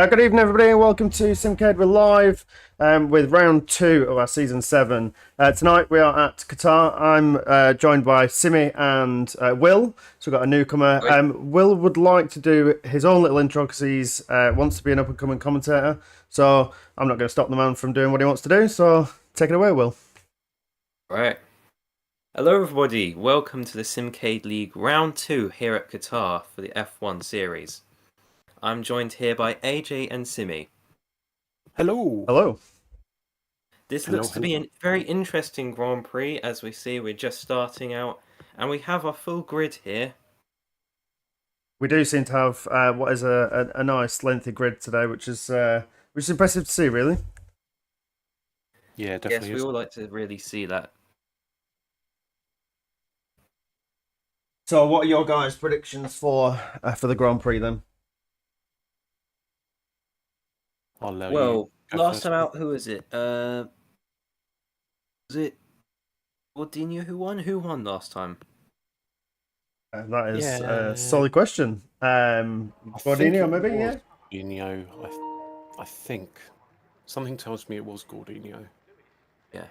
Good evening, everybody, and welcome to Simcade. We're live with round 2 of our season 7. Tonight we are at Qatar. I'm joined by Simi and Will. So we've got a newcomer. Will would like to do his own little intro because he's wants to be an up and coming commentator. So I'm not going to stop the man from doing what he wants to do. So take it away, Will. Right. Hello, everybody. Welcome to the Simcade League round 2 here at Qatar for the F1 series. I'm joined here by AJ and Simi. Hello. Hello. This looks to be a very interesting Grand Prix. As we see, we're just starting out, and we have our full grid here. We do seem to have what is a nice lengthy grid today, which is impressive to see, really. Yeah, definitely. Yes, we all like to really see that. So, what are your guys' predictions for the Grand Prix then? Well, last time out, who was it? Was it Gordinho who won? Who won last time? That is a solid question. Gordinho, maybe, yeah? Gordinho, I think. Something tells me it was Gordinho. Yeah.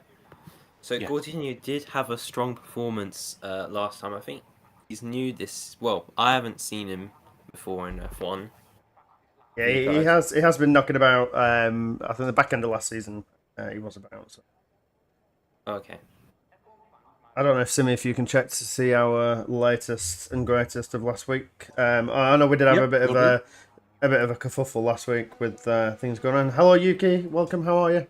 So yeah. Gordinho did have a strong performance last time. I think he's new this... Well, I haven't seen him before in F1. Yeah, he has been knocking about. I think the back end of last season he was about. So. Okay. I don't know if you can check to see our latest and greatest of last week. I know we did have a bit of a kerfuffle last week with things going on. Hello, Yuki. Welcome. How are you?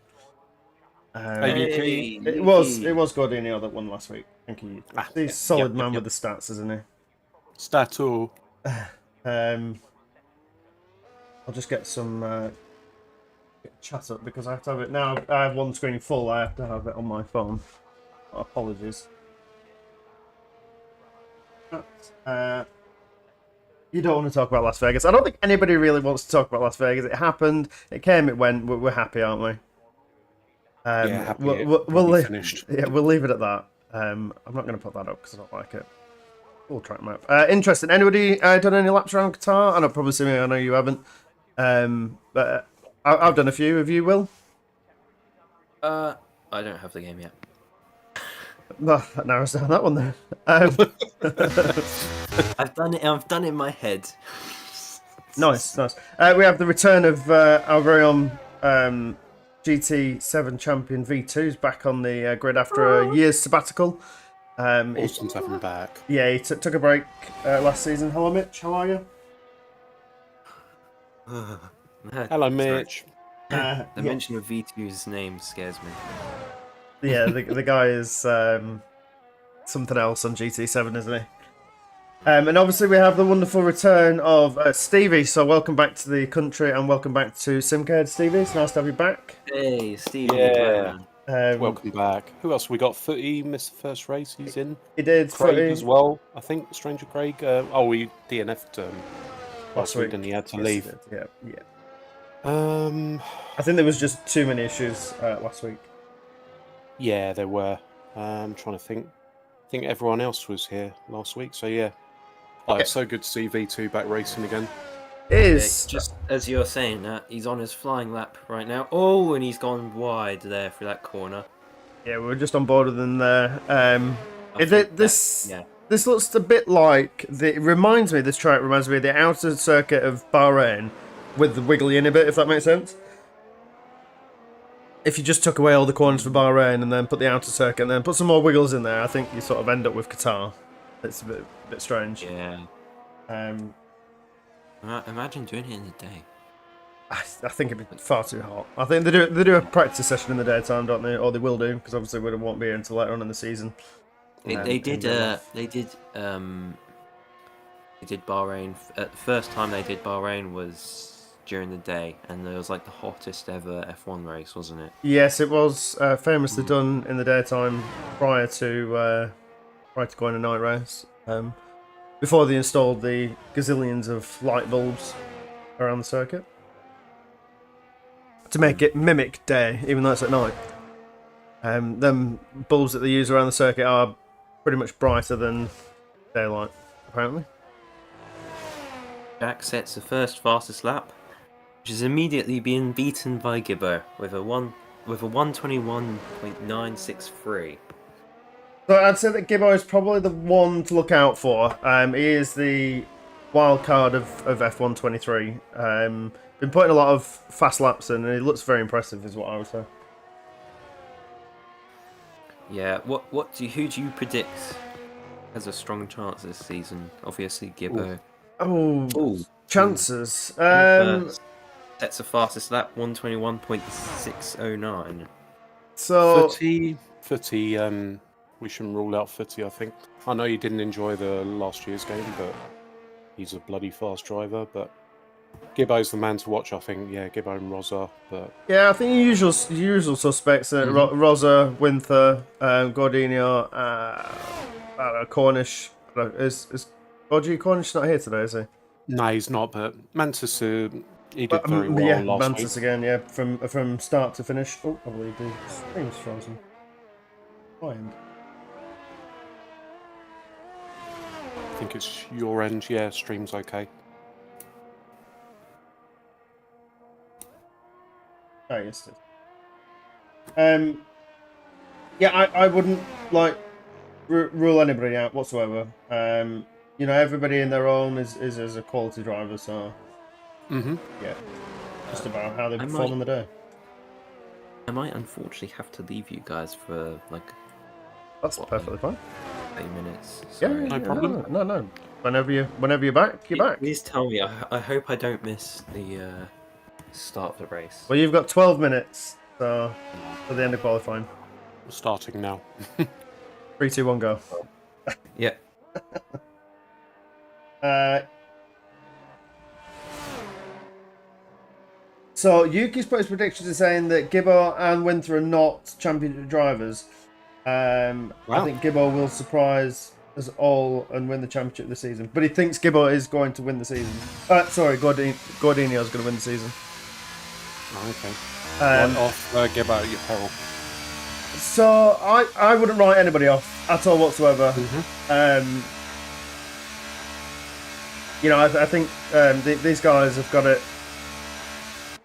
Hey, Yuki. It was Gordinho that won last week. Thank you. He's a solid man with the stats, isn't he? Stato. I'll just get some chat up because I have to have it now. I have one screen full. I have to have it on my phone. Apologies. You don't want to talk about Las Vegas. I don't think anybody really wants to talk about Las Vegas. It happened. It came. It went. We're happy, aren't we? Happy. We'll finished. Yeah, we'll leave it at that. I'm not going to put that up because I don't like it. Full track map. Interesting. Anybody done any laps around Qatar? I know probably Simi. I know you haven't. But I've done a few. Have you, Will? I don't have the game yet. Well, that narrows down that one then. I've done it in my head. Nice. We have the return of our very own GT7 champion V2's back on the grid after a year's sabbatical. Awesome to have him back. Yeah, he took a break last season. Hello, Mitch. How are you? Hello, Mitch. The mention of V2's name scares me. Yeah, the guy is something else on GT7, isn't he? And obviously we have the wonderful return of Stevie. So welcome back to the country and welcome back to Simcade, Stevie. It's nice to have you back. Hey, Stevie. Yeah. Welcome back. Who else? We got Footy, missed the first race. He's in. He did. Craig Footy as well. I think Stranger Craig. We DNF'd last week, and he had to leave. Yeah. I think there was just too many issues last week. Yeah, there were. I'm trying to think. I think everyone else was here last week, so yeah. Oh, it's so good to see V2 back racing again. It is. Just as you're saying that, he's on his flying lap right now. Oh, and he's gone wide there for that corner. Yeah, we were just on board with him there. This looks a bit like it reminds me. This track reminds me of the outer circuit of Bahrain, with the wiggly in a bit, if that makes sense. If you just took away all the corners for Bahrain and then put the outer circuit and then put some more wiggles in there, I think you sort of end up with Qatar. It's a bit strange. Yeah. Imagine doing it in the day. I think it'd be far too hot. I think they do a practice session in the daytime, don't they? Or they will do, because obviously we won't be here until later on in the season. They did Bahrain. The first time they did Bahrain was during the day, and it was like the hottest ever F1 race, wasn't it? Yes, it was famously done in the daytime prior to going a night race. Before they installed the gazillions of light bulbs around the circuit to make it mimic day, even though it's at night. Them bulbs that they use around the circuit are pretty much brighter than daylight, apparently. Jack sets the first fastest lap. which is immediately being beaten by Gibbo with a 121.963. So I'd say that Gibbo is probably the one to look out for. He is the wild card of F1 23. Been putting a lot of fast laps in, and he looks very impressive, is what I would say. Yeah, who do you predict has a strong chance this season? Obviously, Gibbo. Oh, chances. That's the fastest lap, 121.609. So Footy, we shouldn't rule out Footy, I think. I know you didn't enjoy the last year's game, but he's a bloody fast driver. But Gibbo's the man to watch, I think. Yeah, Gibbo and Rosa. But yeah, I think the usual suspects: Rosa, Winther, Gordinho, Cornish. Is Roger Cornish not here today? Is he? no, he's not. But Mantis, he did very well yeah, last Mantis week. again. Yeah, from start to finish. Oh, I believe the screen's frozen. Fine. I think it's your end. Yeah, stream's okay. Oh, yes, it is. Yeah, I wouldn't like rule anybody out whatsoever. Everybody in their own is a quality driver, so yeah, just about how they perform on the day. I might unfortunately have to leave you guys for like. That's perfectly fine. 8 minutes. Yeah, Sorry. No problem. No. Whenever you're back, you're back. Please tell me. I hope I don't miss the start of the race. Well, you've got 12 minutes, so for the end of qualifying. We're starting now. 3, 2, 1, go. Yeah. So Yuki's put his predictions in saying that Gibbo and Winther are not championship drivers. Wow. I think Gibbo will surprise us all and win the championship this season. But he thinks Gibbo is going to win the season. Gordinho is going to win the season. Oh, okay. Right off, Gibbo at your peril. So I wouldn't write anybody off at all whatsoever. I think these guys have got it.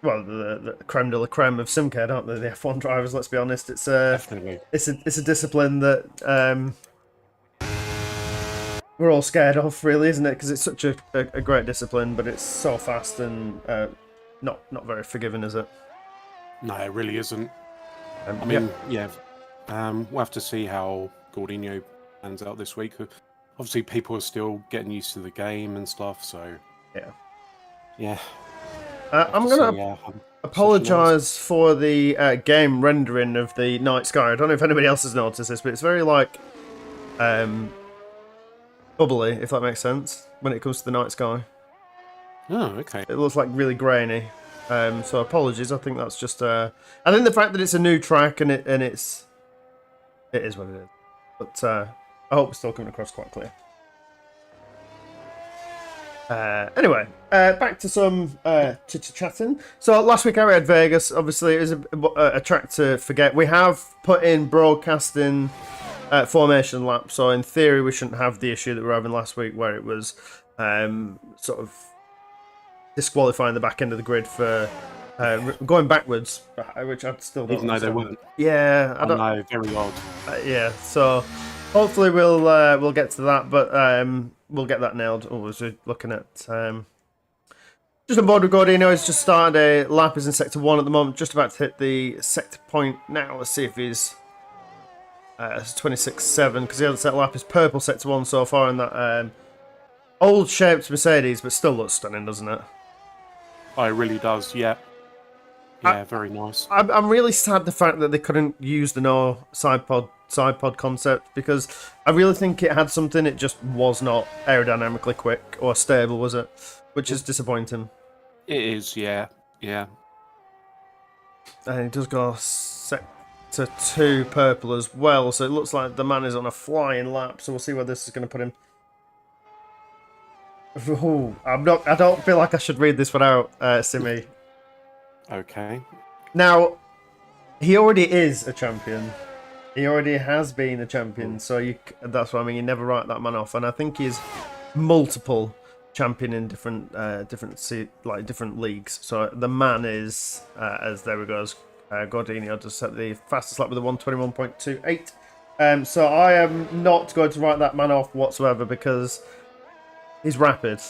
Well, the creme de la creme of Simcade, aren't they? The F1 drivers. Let's be honest. It's Definitely. It's a discipline that we're all scared of, really, isn't it? Because it's such a great discipline, but it's so fast and not very forgiving, is it? No, it really isn't. I mean, yeah. We'll have to see how Gordinho pans out this week. Obviously, people are still getting used to the game and stuff, so yeah. I'm going to apologise for the game rendering of the night sky. I don't know if anybody else has noticed this, but it's very bubbly, if that makes sense, when it comes to the night sky. Oh, okay. It looks like really grainy. So apologies. I think that's just. I think the fact that it's a new track and it is what it is. But I hope it's still coming across quite clear. Anyway, back to some chitter-chatting. So last week we had Vegas. Obviously, it was a track to forget. We have put in broadcasting formation lap, so in theory we shouldn't have the issue that we were having last week, where it was sort of disqualifying the back end of the grid for going backwards, which I still don't. Even though they weren't. Yeah, I don't know. Very odd. Yeah, so hopefully we'll get to that, but we'll get that nailed. Oh, as we're looking at just on board with Gordinho, he's just started a lap. He's in sector 1 at the moment, just about to hit the sector point now. Let's see if he's 26.7, because the other set lap is purple sector 1 so far in that old shaped Mercedes, but still looks stunning, doesn't it? Oh, it really does, yeah. Yeah, very nice. I'm really sad the fact that they couldn't use the no side pod concept, because I really think it had something. It just was not aerodynamically quick or stable, was it? Which is disappointing. It is, yeah. And it does go sector 2 purple as well, so it looks like the man is on a flying lap. So we'll see where this is going to put him. Ooh, I don't feel like I should read this one out, Simi. Okay. Now, he already is a champion. He already has been a champion, so that's what I mean. You never write that man off, and I think he's multiple champion in different different leagues. So the man is as there we go. Gordinho just set the fastest lap with a 1:21.28. So I am not going to write that man off whatsoever because he's rapid.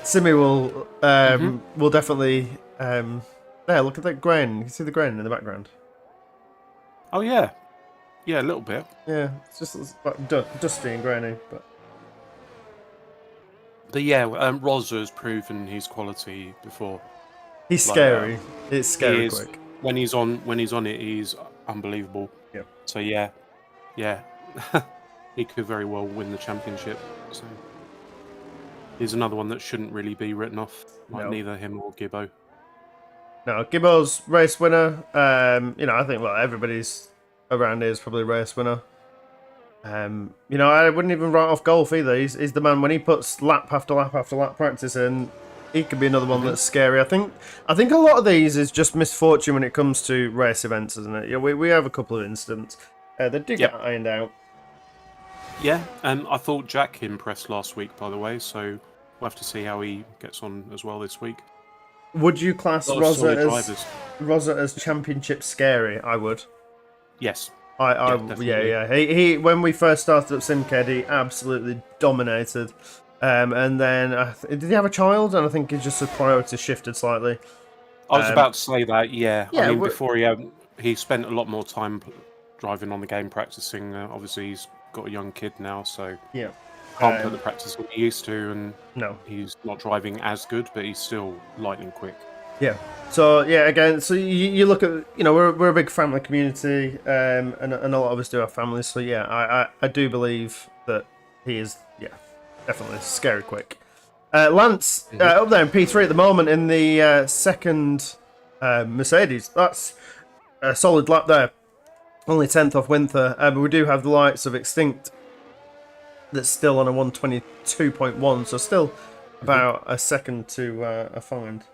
Simi will definitely. There, look at that grain. You can see the grain in the background. Oh yeah, a little bit. Yeah, it's like dusty and grainy, but. Rosa has proven his quality before. He's scary. It's scary quick. When he's on it, he's unbelievable. Yeah. So yeah, he could very well win the championship. So he's another one that shouldn't really be written off. Neither him or Gibbo. No, Gibbo's race winner. I think everybody's around here is probably a race winner. I wouldn't even write off golf either. He's the man when he puts lap after lap after lap practice in. He could be another one that's scary. I think a lot of these is just misfortune when it comes to race events, isn't it? We have a couple of incidents. They do get ironed out. Yeah, I thought Jack impressed last week, by the way. So we'll have to see how he gets on as well this week. Would you class Rosa as championship scary? I would. Yes. He when we first started at Simcade, he absolutely dominated. And then did he have a child? And I think just his priorities shifted slightly. I was about to say that. Yeah. I mean, before he spent a lot more time driving on the game practicing. Obviously, he's got a young kid now, so can't put the practice that he used to, and he's not driving as good, but he's still lightning quick. Yeah. So again, so you look at we're a big family community, and a lot of us do have families. So I do believe that he is definitely scary quick. Lance up there in P3 at the moment in the second Mercedes. That's a solid lap there. Only 10th off Winther, but we do have the likes of Extinct that's still on a 1:22.1, so still about a second to a find.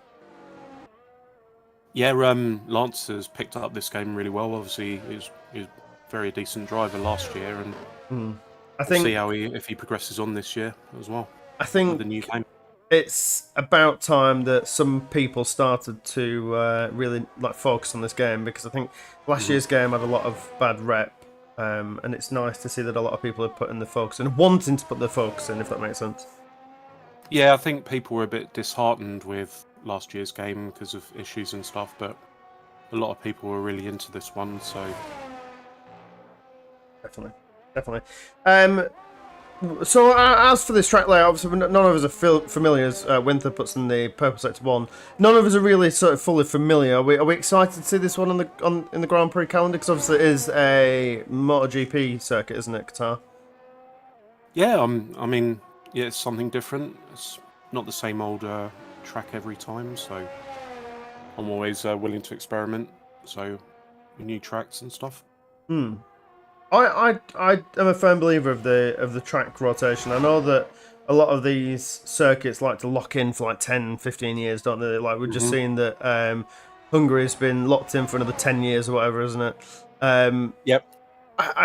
Yeah, Lance has picked up this game really well. Obviously, he's a very decent driver last year, and I think see how if he progresses on this year as well. I think the new game. It's about time that some people started to really focus on this game, because I think last year's game had a lot of bad rep, and it's nice to see that a lot of people are putting the focus and wanting to put the focus in, if that makes sense. Yeah, I think people were a bit disheartened with last year's game because of issues and stuff, but a lot of people were really into this one, so definitely. So as for this track layout, obviously none of us are familiar, as Winther puts in the purple sector 1. None of us are really sort of fully familiar. Are we excited to see this one in the Grand Prix calendar? Because obviously it is a MotoGP circuit, isn't it, Qatar? Yeah, I mean, it's something different. It's not the same old track every time, so I'm always willing to experiment. So with new tracks and stuff. I am a firm believer of the track rotation. I know that a lot of these circuits like to lock in for 10, 15 years, don't they? Like we're just seeing that Hungary's been locked in for another 10 years or whatever, isn't it? Yep.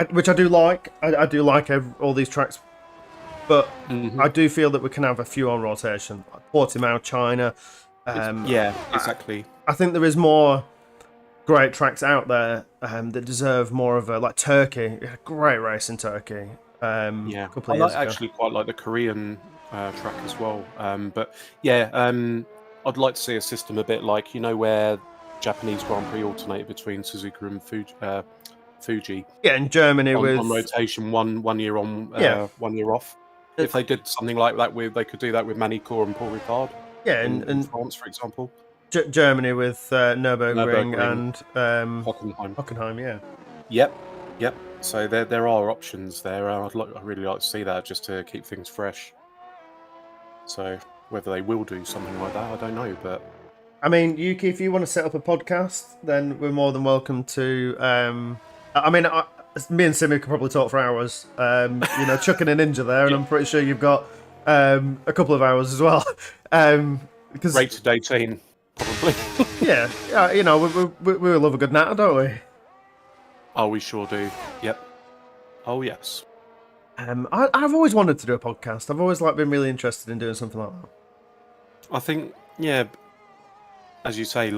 Which I do like. I do like all these tracks, but I do feel that we can have a few on rotation, like Portimao, China. Exactly. I think there is more great tracks out there that deserve more of a Turkey. A great race in Turkey. A couple of years ago. Actually quite like the Korean track as well. I'd like to see a system a bit like where Japanese Grand Prix alternated between Suzuka and Fuji. Yeah, in Germany on rotation, one year on, 1 year off. If they did something like that, they could do that with Manicourt and Paul Ricard. Yeah, in France, for example. Germany with Nürburgring and Hockenheim, yeah. Yep. So there are options there. I'd really like to see that just to keep things fresh. So whether they will do something like that, I don't know. But I mean, Yuki, if you want to set up a podcast, then we're more than welcome to. Me and Simi could probably talk for hours. Chucking a ninja there, and I'm pretty sure you've got a couple of hours as well. Because rated 18. Probably. we love a good natter, don't we? Oh, we sure do. Yep. Oh, yes. I've always wanted to do a podcast. I've always been really interested in doing something like that. I think, yeah, as you say,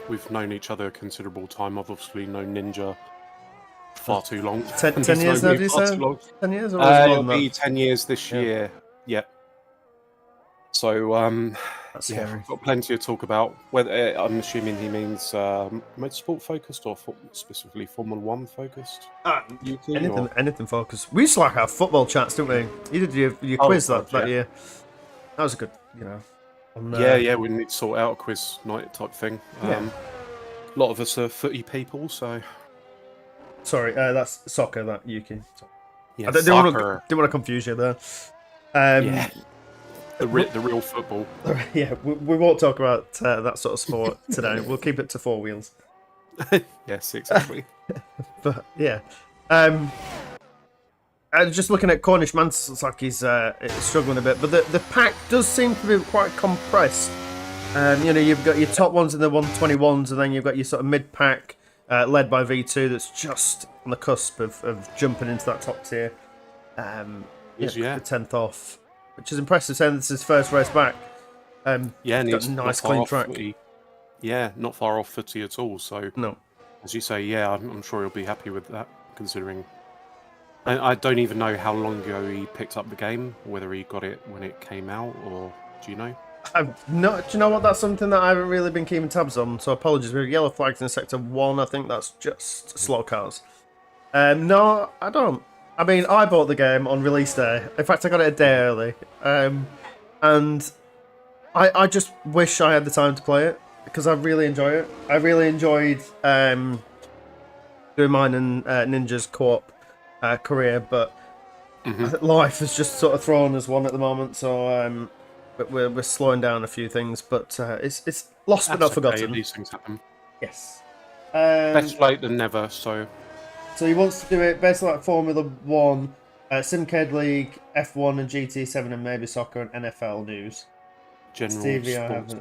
we've known each other a considerable time. I've obviously known Ninja far too long. 10 years now, do you say? 10 years or more It'll than be that? 10 years this year. Yeah. So, That's yeah, scary. we've got plenty to talk about. Whether I'm assuming he means motorsport focused or specifically Formula One focused. Anything focused. We used to have football chats, didn't we? You did your quiz that year. That was a good, Yeah, we need to sort out a quiz night type thing. A lot of us are footy people, so. Sorry, that's soccer, that Yuki. Yeah, I didn't want to confuse you there. Yeah. The real football. Yeah, we won't talk about that sort of sport today. We'll keep it to four wheels. Yes, exactly. But yeah, just looking at Cornish Mantis, looks like he's struggling a bit. But the pack does seem to be quite compressed. You've got your top ones in the 121s, and then you've got your sort of mid pack led by V2 that's just on the cusp of jumping into that top tier. The 10th off, which is impressive, saying this is his first race back. And got a nice clean track. Not far off footy at all. So, no, as you say, I'm sure he'll be happy with that, considering. I don't even know how long ago he picked up the game, whether he got it when it came out, or do you know? Do you know what? That's something that I haven't really been keeping tabs on, so apologies. With yellow flags in Sector 1, I think that's just slow cars. No, I don't. I mean, I bought the game on release day. In fact, I got it a day early. And I just wish I had the time to play it, because I really enjoy it. I really enjoyed doing mine and Ninja's co-op career, but life is just sort of thrown as one at the moment, so but we're slowing down a few things, but it's lost but not forgotten. These things happen. Yes. Better late than never. So he wants to do it basically like Formula One, Simcade League, F1 and GT7, and maybe soccer and NFL news. General Stevie, sports.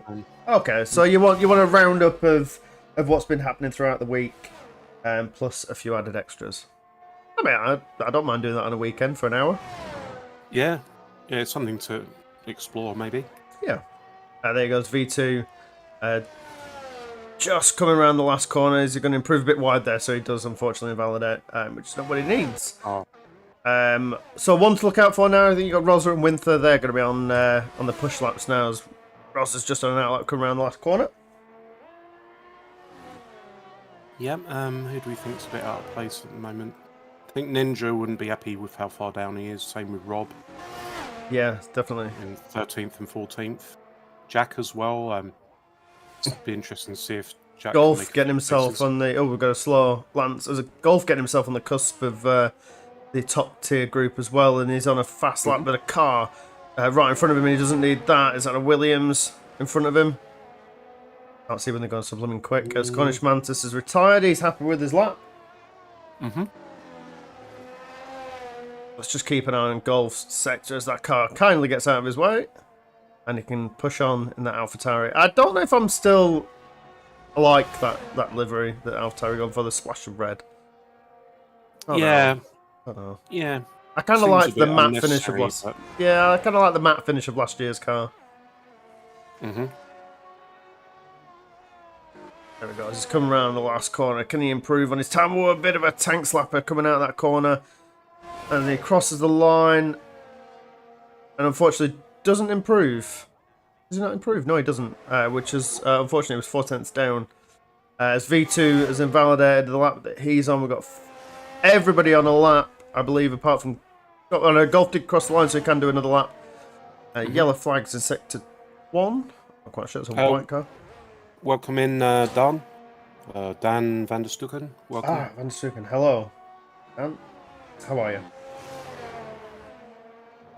Okay, so you want a roundup of what's been happening throughout the week, plus a few added extras. I mean, I don't mind doing that on a weekend for an hour. Yeah, it's something to explore, maybe. Yeah. There he goes, V2. Just coming around the last corner. Is he going to improve a bit wide there? So he does, unfortunately, invalidate, which is not what he needs. Oh. So one to look out for now. I think you've got Rosa and Winther. They're going to be on the push laps now, as Rosa's just on an outlap coming around the last corner. Yeah, who do we think's a bit out of place at the moment? I think Ninja wouldn't be happy with how far down he is. Same with Rob. Yeah, definitely. In 13th and 14th. Jack as well. It'd be interesting to see if Jack Golf getting himself on the... Oh, we've got a slow Lance. There's a Golf getting himself on the cusp of the top tier group as well, and he's on a fast lap with a car right in front of him, and he doesn't need that. Is that a Williams in front of him? Can't see when they're going so blooming quick. As Cornish Mantis is retired, he's happy with his lap. Let's just keep an eye on Golf's sector as that car kindly gets out of his way. And he can push on in that AlphaTauri. I don't know if I'm still like that livery that AlphaTauri got for the splash of red. I don't know. Yeah. I kind of like the matte finish of last. Yeah, I kind of like the matte finish of last year's car. There we go. He's coming around the last corner. Can he improve on his time? Oh, a bit of a tank slapper coming out of that corner. And he crosses the line. And unfortunately doesn't improve. Does he not improve? No, he doesn't. Which is, unfortunately, was 4 tenths down. As V2 has invalidated the lap that he's on. We've got everybody on a lap, I believe, apart from... Oh, no, Golf did cross the line, so he can do another lap. Yellow flags in Sector 1. I'm quite sure it's a white car. Welcome in, Dan. Dan van der Stukken. Welcome. Ah, van der Stukken. Hello. Dan, how are you?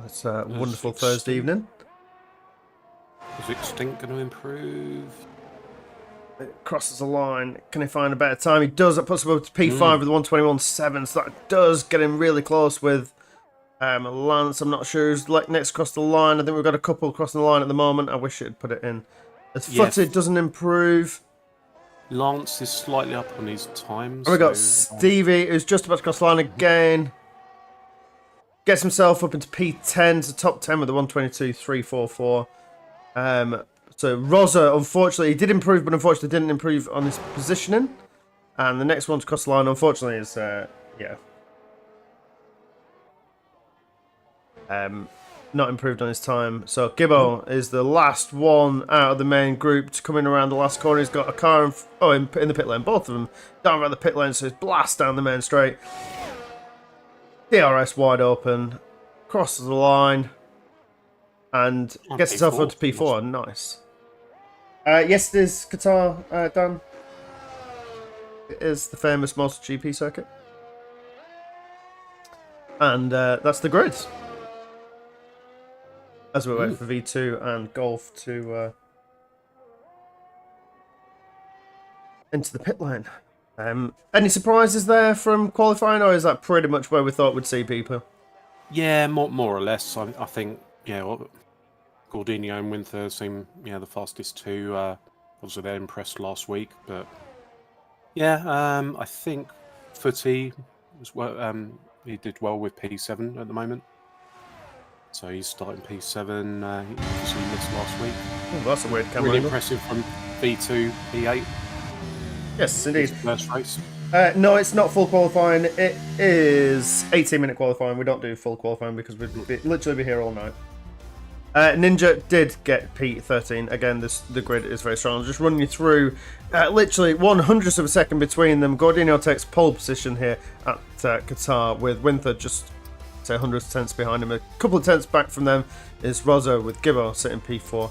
It's a wonderful Thursday evening. Is Extinct going to improve? It crosses the line. Can he find a better time? He does. That puts him up to P5 with 121.7. So that does get him really close with Lance. I'm not sure who's next across the line. I think we've got a couple crossing the line at the moment. I wish it had put it in. As Footed doesn't improve. Lance is slightly up on his time. And we've got Stevie, who's just about to cross the line again. gets himself up into P10 to top 10 with the 122.344. So Rosa, unfortunately, he did improve, but unfortunately didn't improve on his positioning. And the next one to cross the line, unfortunately, is not improved on his time. So Gibbo is the last one out of the main group to come in around the last corner. He's got a car in the pit lane, both of them down around the pit lane, so he's blast down the main straight. DRS wide open, crosses the line, and gets himself up to P4. Nice. Yes, it is Qatar, Dan. It is the famous MotoGP circuit. And that's the grid. As we wait for V2 and Golf to into the pit lane. Any surprises there from qualifying, or is that pretty much where we thought we'd see people? Yeah, more or less. I think, Gordinho and Winther seem, the fastest two. Obviously, they impressed last week, but I think Footy was he did well with P7 at the moment. So he's starting P7. He obviously missed last week. Oh, that's a weird camera. Really impressive from V2, P8. Yes, indeed. First race. No, it's not full qualifying. It is 18-minute qualifying. We don't do full qualifying because we'd literally be here all night. Ninja did get P13. Again, the grid is very strong. I'll just run you through literally 1/100th of a second between them. Gordinho takes pole position here at Qatar with Winther just, say, 100 tenths behind him. A couple of tenths back from them is Rosso with Gibbo sitting P4.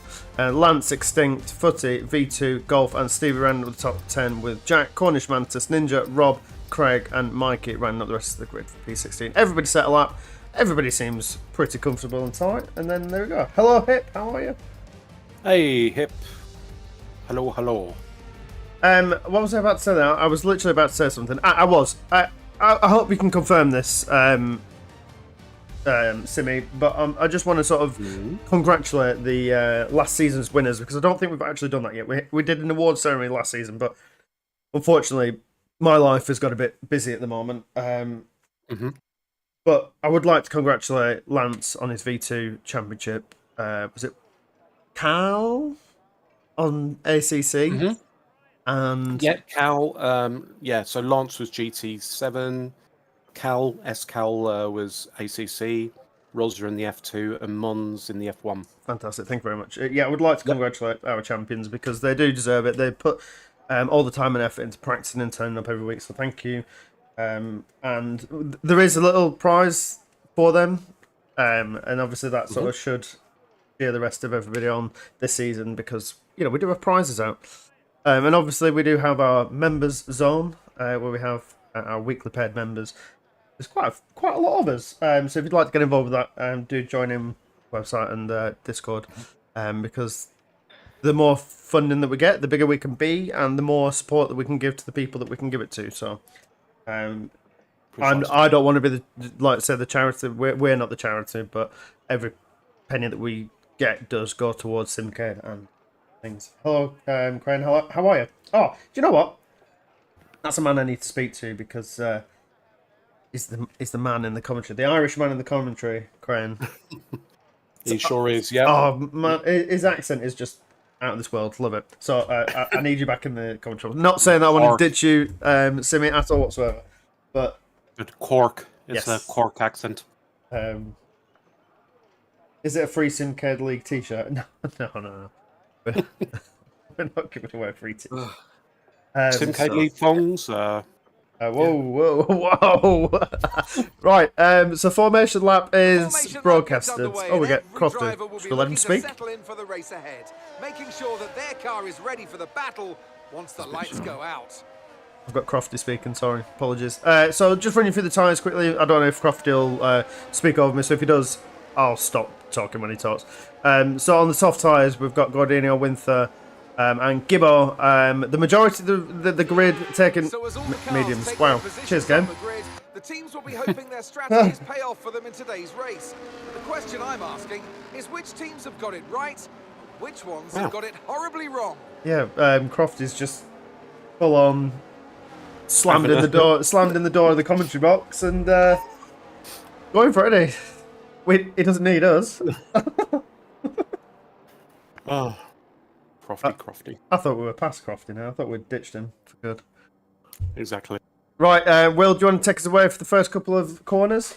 Lance, Extinct, Footy, V2, Golf, and Stevie rounding up the top 10 with Jack, Cornish Mantis, Ninja, Rob, Craig, and Mikey rounding up the rest of the grid for P16. Everybody set a lap. Everybody seems pretty comfortable and tight. And then there we go. Hello, Hip. How are you? Hey, Hip. Hello. What was I about to say there? I was literally about to say something. I hope you can confirm this. Simi, but I just want to sort of congratulate the last season's winners, because I don't think we've actually done that yet. We did an award ceremony last season, but unfortunately my life has got a bit busy at the moment. But I would like to congratulate Lance on his V2 championship. Was it Cal on ACC? And Cal. So Lance was GT7. Cal was ACC, Rosa in the F2, and Mons in the F1. Fantastic, thank you very much. I would like to congratulate our champions because they do deserve it. They put all the time and effort into practicing and turning up every week, so thank you. And there is a little prize for them, and obviously that sort of should cheer the rest of everybody on this season, because we do have prizes out. And obviously we do have our members zone where we have our weekly paid members. There's quite a lot of us. So if you'd like to get involved with that, do join in website and Discord, because the more funding that we get, the bigger we can be, and the more support that we can give to the people that we can give it to. So, I don't want to be the charity. We're not the charity, but every penny that we get does go towards Simcade and things. Hello, Crane. How are you? Oh, do you know what? That's a man I need to speak to, because he's the man in the commentary, the Irish man in the commentary, Crane. He sure is, yeah. Oh man, his accent is just out of this world. Love it. So I need you back in the commentary. Not saying that I want to ditch you, Simi, at all whatsoever. But Cork. It's a Cork accent. Is it a free Simcade League t-shirt? No. We're not giving away a free t-shirt. Simcade League thongs. Whoa. Right, so formation lap is broadcasted. Oh, we get Crofty. Should we let him speak? For the race ahead, making sure that their car is ready for the battle once the lights go out. I've got Crofty speaking, sorry, apologies. So just running through the tyres quickly. I don't know if Crofty will speak over me, so if he does, I'll stop talking when he talks. So on the soft tyres, we've got Gordinho, Winther, and Gibbo. The majority of the grid taking mediums. Wow. Cheers, game. The teams will be hoping their strategies pay off for them in today's race. The question I'm asking is which teams have got it right, and which ones have got it horribly wrong. Yeah, Crofty's just full on slammed in the door of the commentary box and going going for it, isn't he? He doesn't need us. Oh, Crofty. I thought we were past Crofty now. I thought we'd ditched him for good. Exactly. Right, Will, do you want to take us away for the first couple of corners?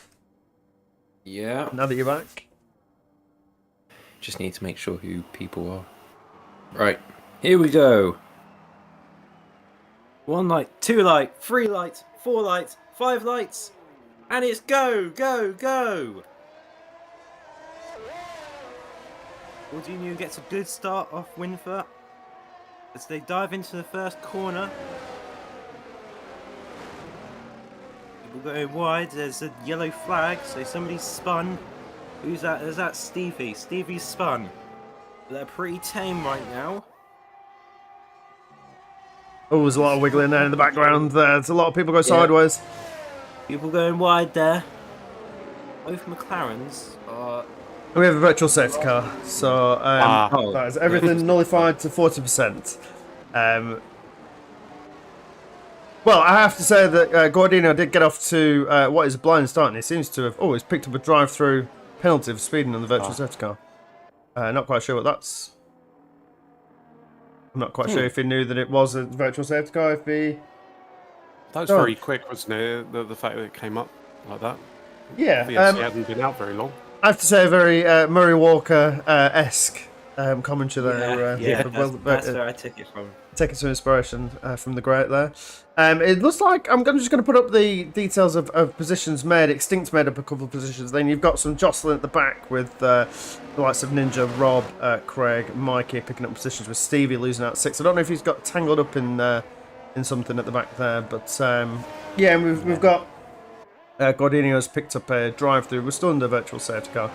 Yeah. Now that you're back. Just need to make sure who people are. Right, here we go. 1 light, 2 light, 3 lights, 4 lights, 5 lights, and it's go, go, go! Gordinho gets a good start off Winfer as they dive into the first corner. People going wide, there's a yellow flag, so somebody's spun. Who's that? Is that Stevie? Stevie's spun. They're pretty tame right now. Oh, there's a lot of wiggling there in the background. There's a lot of people go sideways. People going wide there. Both McLarens are... We have a virtual safety car, so that is everything nullified to 40%. Well, I have to say that Gordinho did get off to what is a blind start, and he seems to have always picked up a drive-through penalty for speeding on the virtual safety car. Not quite sure what that's. I'm not quite sure if he knew that it was a virtual safety car. If he... That was very quick, wasn't it? The fact that it came up like that. Yeah. He hadn't been out very long. I have to say, a very Murray Walker-esque commentary there. That's where I took it from. Taking some inspiration from the great there. It looks like I'm just going to put up the details of positions made. Extinct made up a couple of positions. Then you've got some jostling at the back with the likes of Ninja, Rob, Craig, Mikey picking up positions with Stevie losing out 6. I don't know if he's got tangled up in something at the back there, but yeah, we've got Gordinho has picked up a drive-through. We're still under virtual safety car,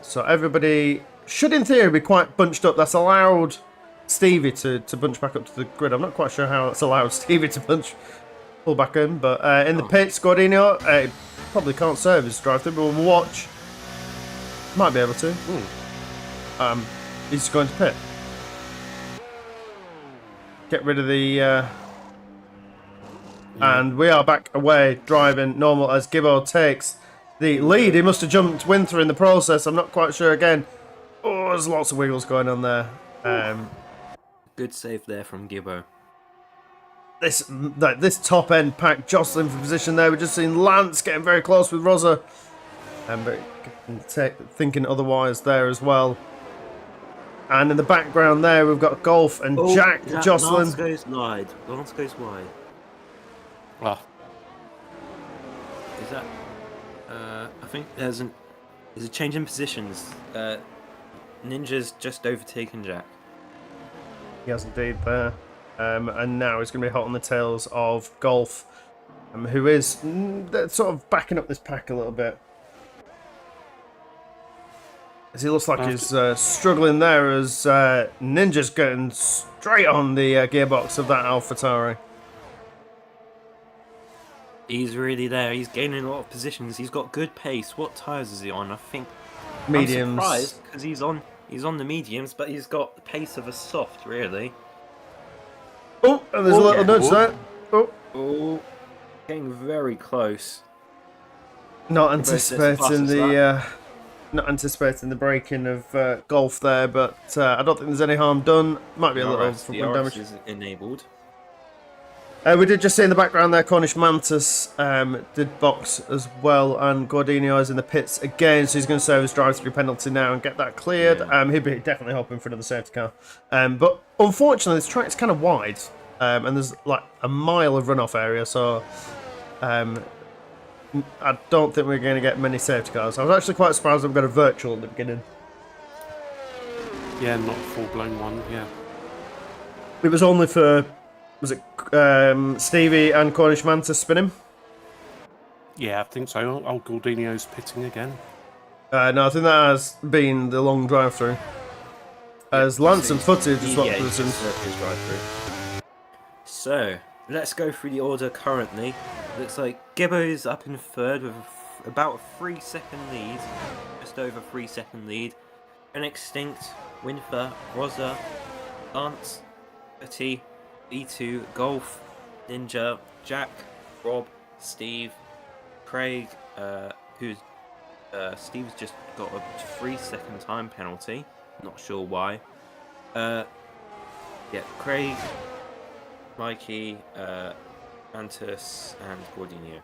so everybody should in theory be quite bunched up. That's allowed Stevie to bunch back up to the grid. I'm not quite sure how that's allowed Stevie to pull back in, but in the pits, Gordinho probably can't serve his drive-through, but we'll watch. Might be able to. He's going to pit. Get rid of the... And we are back away, driving normal as Gibbo takes the lead. He must have jumped Winter in the process. I'm not quite sure again. Oh, there's lots of wiggles going on there. Good save there from Gibbo. This top end pack jostling for position there. We've just seen Lance getting very close with Rosa, but thinking otherwise there as well. And in the background there, we've got Golf and Jack jostling. Lance goes wide. Lance goes wide. Is that? I think there's a change in positions. Ninja's just overtaken Jack. He has indeed there. And now he's going to be hot on the tails of Golf, who is sort of backing up this pack a little bit. As he looks like he's struggling there as Ninja's getting straight on the gearbox of that AlphaTauri. He's really there. He's gaining a lot of positions. He's got good pace. What tyres is he on? I think mediums. I'm surprised because he's on the mediums, but he's got the pace of a soft, really. Oh, and there's a little nudge there. Oh, getting very close. Not anticipating the breaking of Golf there, but I don't think there's any harm done. Might be a little from wind damage. Is enabled. We did just see in the background there, Cornish Mantis did box as well, and Gordinho is in the pits again, so he's going to serve his drive-through penalty now and get that cleared. Yeah. He'd be definitely hoping for another safety car. But unfortunately, this track's kind of wide, and there's like a mile of runoff area, so I don't think we're going to get many safety cars. I was actually quite surprised that we got a virtual at the beginning. Yeah, not a full-blown one, yeah. It was only for... Was it Stevie and Cornish Mantis spinning? Yeah, I think so. Old Gordinho's pitting again. No, I think that has been the long drive-through. As Lance and Footy just swapped positions. So, let's go through the order currently. Looks like Gibbo's up in third with about a 3-second lead. Just over 3-second lead. An Extinct, Winfer, Rosa, Lance, Footy, E2, Golf, Ninja, Jack, Rob, Steve, Craig, who's Steve's just got a 3-second time penalty. Not sure why. Yeah, Craig, Mikey, Antus, and Gordinho.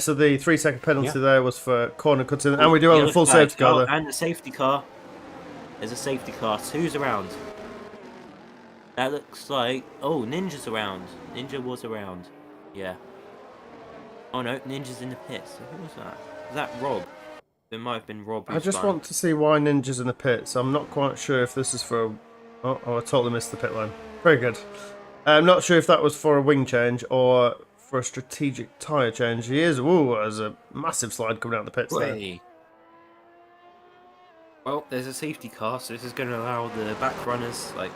So the 3-second penalty Yeah. there was for corner cutting, and we do have a Yellow full flag. safety car there. And the safety car. There's a safety car. Who's around? That looks like... Oh, Ninja's around. Ninja was around. Yeah. Oh no, Ninja's in the pits. So who was that? Was that Rob? It might have been Rob. I just want to see why Ninja's in the pits. I'm not quite sure if this is for a... Oh, I totally missed the pit line. Very good. I'm not sure if that was for a wing change or for a strategic tyre change. He is... Ooh, there's a massive slide coming out of the pits there. Well, there's a safety car, so this is going to allow the back runners, like...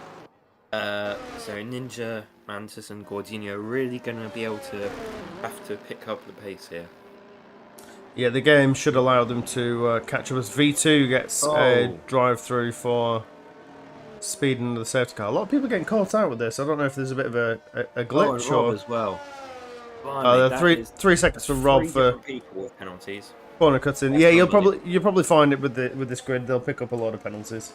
so Ninja, Mantis, and Gordinho are really going to be able to have to pick up the pace here. Yeah, the game should allow them to catch up as V2 gets a drive-through for speeding the safety car. A lot of people getting caught out with this. I don't know if there's a bit of a glitch and Rob or... as well. Blimey, three seconds for Rob for people with penalties. corner cutting. Yeah, you'll probably find it with this grid. They'll pick up a lot of penalties.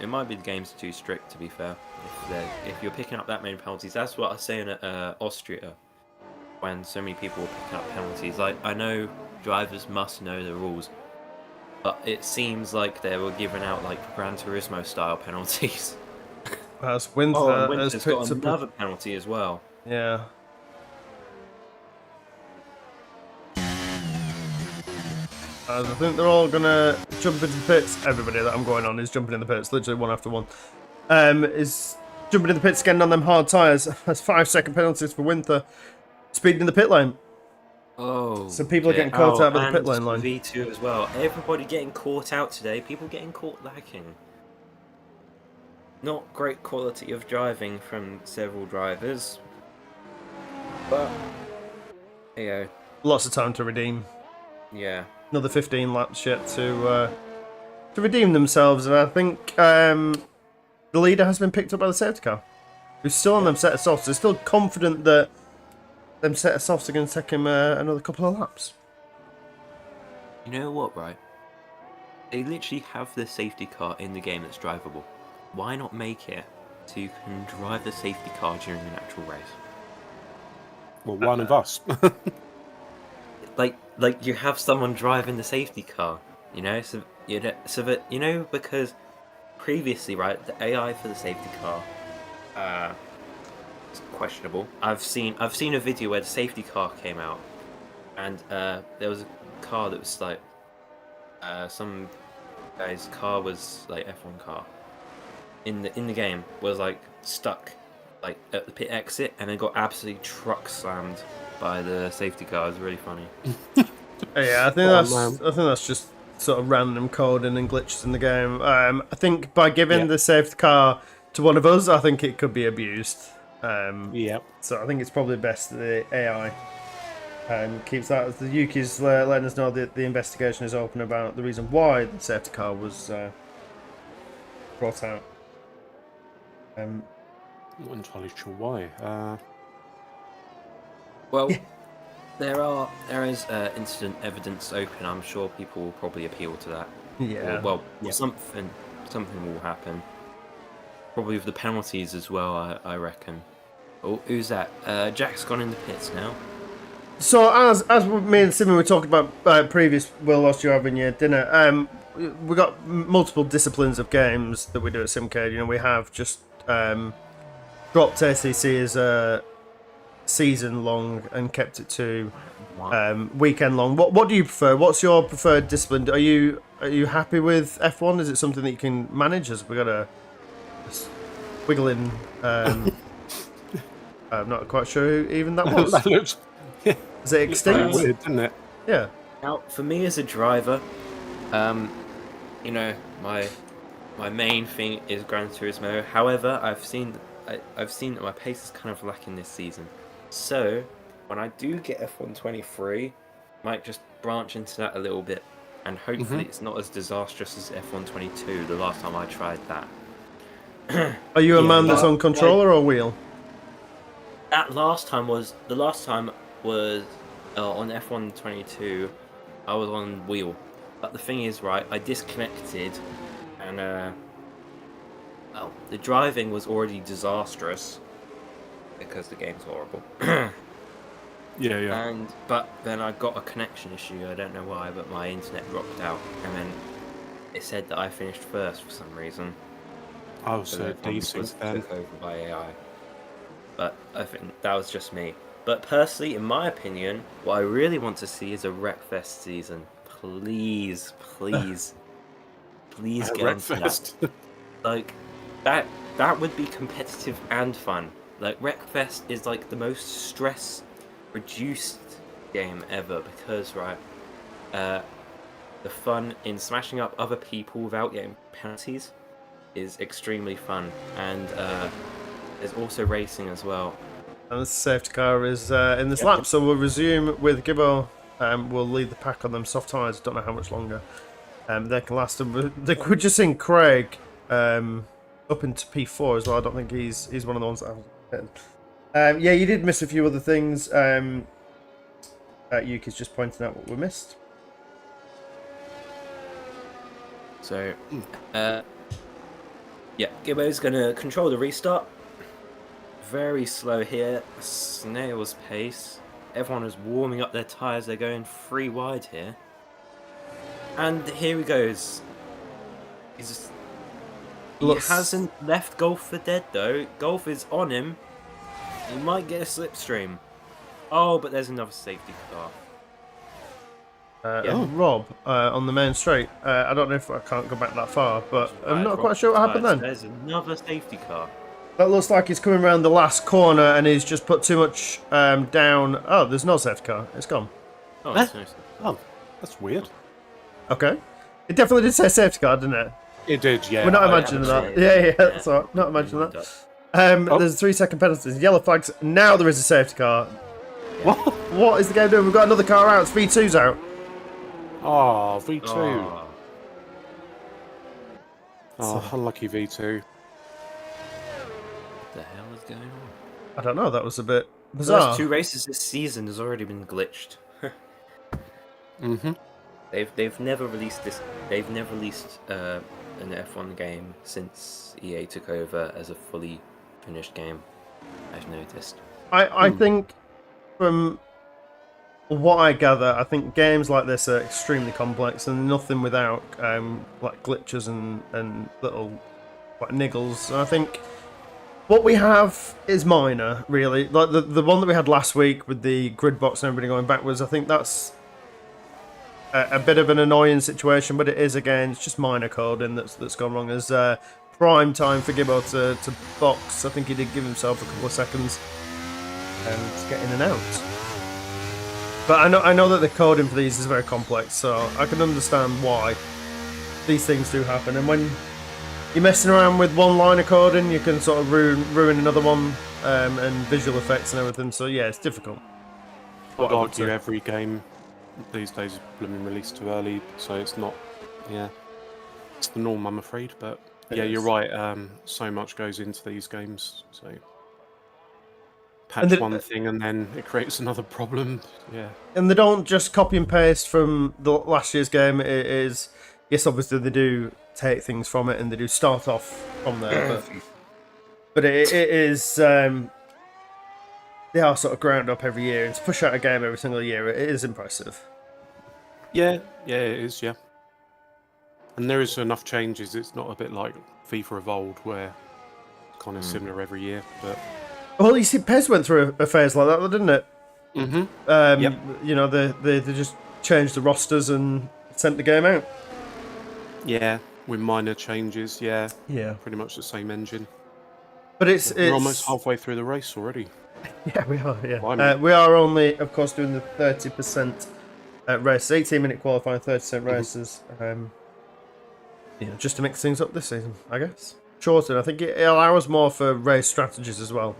It might be the game's too strict, to be fair. If you're picking up that many penalties, that's what I was saying at Austria, when so many people were picking up penalties. Like, I know drivers must know the rules, but it seems like they were giving out like Gran Turismo style penalties. As Winter Oh, and Winter's got another penalty as well. Yeah. As I think they're all gonna jump into the pits. Everybody that I'm going on is jumping in the pits, literally one after one. Is jumping in the pits, getting on them hard tyres. That's 5-second penalties for Winter. Speeding in the pit lane. Oh. So people are getting caught out of the pit lane and line. V2 as well. Everybody getting caught out today. People getting caught lacking. Not great quality of driving from several drivers. But, there you go. Lots of time to redeem. Yeah. Another 15 laps yet to redeem themselves, and I think the leader has been picked up by the safety car, who's still on them set of softs. They're still confident that them set of softs are going to take him another couple of laps. You know what, right? They literally have the safety car in the game that's drivable. Why not make it so you can drive the safety car during an actual race? Well, one of us. Like you have someone driving the safety car, you know, so that because previously, right, the AI for the safety car, is questionable. I've seen a video where the safety car came out, and there was a car that was like, some guy's car was like F1 car in the game was like stuck like at the pit exit, and then got absolutely truck slammed by the safety car. It was really funny. Yeah, I think that's just sort of random coding and glitches in the game. I think by giving the safety car to one of us, I think it could be abused. So I think it's probably best that the AI keeps that. As the Yuki's letting us know that the investigation is open about the reason why the safety car was brought out. Not entirely sure why. Well, there is incident evidence open. I'm sure people will probably appeal to that. Yeah. Something will happen. Probably with the penalties as well, I reckon. Oh, who's that? Jack's gone in the pits now. So as me and Simon were talking about previous, Will, whilst you're having your dinner, we got multiple disciplines of games that we do at Simcade. You know, we have just dropped ACC as a season long and kept it to weekend long. What do you prefer? What's your preferred discipline? Are you happy with F1? Is it something that you can manage? As we got a wiggling. I'm not quite sure who even that was. That looks Is it extinct? weird, didn't it? Yeah. Now, for me as a driver, you know, my main thing is Gran Turismo. However, I've seen that my pace is kind of lacking this season. So, when I do get F1 23, I might just branch into that a little bit, and hopefully it's not as disastrous as F1 22, the last time I tried that. Are you a man that's on controller or wheel? The last time was on F122, I was on wheel. But the thing is, right, I disconnected, and well, the driving was already disastrous because the game's horrible. Yeah. But then I got a connection issue. I don't know why, but my internet dropped out, and then it said that I finished first for some reason. Oh, So so the phone decent was then. took over by AI. But I think that was just me. But personally, in my opinion, what I really want to see is a Wreckfest season. Please, please, please get onto that. Wreckfest. Like, that would be competitive and fun. Like, Wreckfest is like the most stress-reduced game ever because, right, the fun in smashing up other people without getting penalties is extremely fun, and there's also racing as well. And the safety car is in this lap, so we'll resume with Gibbo. We'll lead the pack on them soft tyres. Don't know how much longer they can last. And we're just seeing Craig up into P4 as well. I don't think he's one of the ones that haven't hit. Yeah, you did miss a few other things. Yuki's just pointing out what we missed. So, yeah, Gibbo's gonna control the restart. Very slow here, snail's pace. Everyone is warming up their tyres, they're going 3 wide here. And here he goes. He hasn't left Golf for dead though. Golf is on him. He might get a slipstream. Oh, but there's another safety car. Rob on the main straight. I don't know if I can't go back that far, but I'm not quite sure what happened then. There's another safety car. That looks like he's coming around the last corner and he's just put too much down. Oh, there's no safety car. It's gone. Oh, there's no safety car. Oh, that's weird. Okay. It definitely did say safety car, didn't it? It did, yeah. We're not imagining that. Yeah, that's all right. Not imagining that. There's 3-second penalties. Yellow flags. Now there is a safety car. What? What is the game doing? We've got another car out. It's V2's out. Oh, V2. Oh. Oh, unlucky V2. What the hell is going on? I don't know. That was a bit The bizarre. first 2 races this season has already been glitched. Mm-hmm. They've never released this. They've never released an F1 game since EA took over as a fully finished game. I've noticed. I think from what I gather, I think games like this are extremely complex and nothing without like glitches and little like niggles. And I think what we have is minor, really. Like the one that we had last week with the grid box and everybody going backwards. I think that's a bit of an annoying situation, but it is again, it's just minor coding that's gone wrong. As prime time for Gibbo to box. I think he did give himself a couple of seconds to get in and out. But I know that the coding for these is very complex, so I can understand why these things do happen. And when you're messing around with one line of coding, you can sort of ruin another one, and visual effects and everything. So yeah, it's difficult. I'd argue every game these days is blooming released too early, so it's not. Yeah, it's the norm, I'm afraid. But yeah, you're right. So much goes into these games, so. Patch one thing and then it creates another problem. Yeah. And they don't just copy and paste from the last year's game. It is, yes, obviously they do take things from it and they do start off from there. But it is, they are sort of ground up every year. And to push out a game every single year, it is impressive. Yeah, it is, yeah. And there is enough changes. It's not a bit like FIFA Evolved where it's kind of similar every year, but... Well, you see, PES went through a phase like that, didn't it? Mm-hmm. Yep. You know, they just changed the rosters and sent the game out. Yeah, with minor changes, yeah. Yeah. Pretty much the same engine. But We're almost halfway through the race already. Yeah, we are, yeah. We are only, of course, doing the 30% race, 18-minute qualifying, 30% races. Just to mix things up this season, I guess. Shorter, I think it allows more for race strategies as well.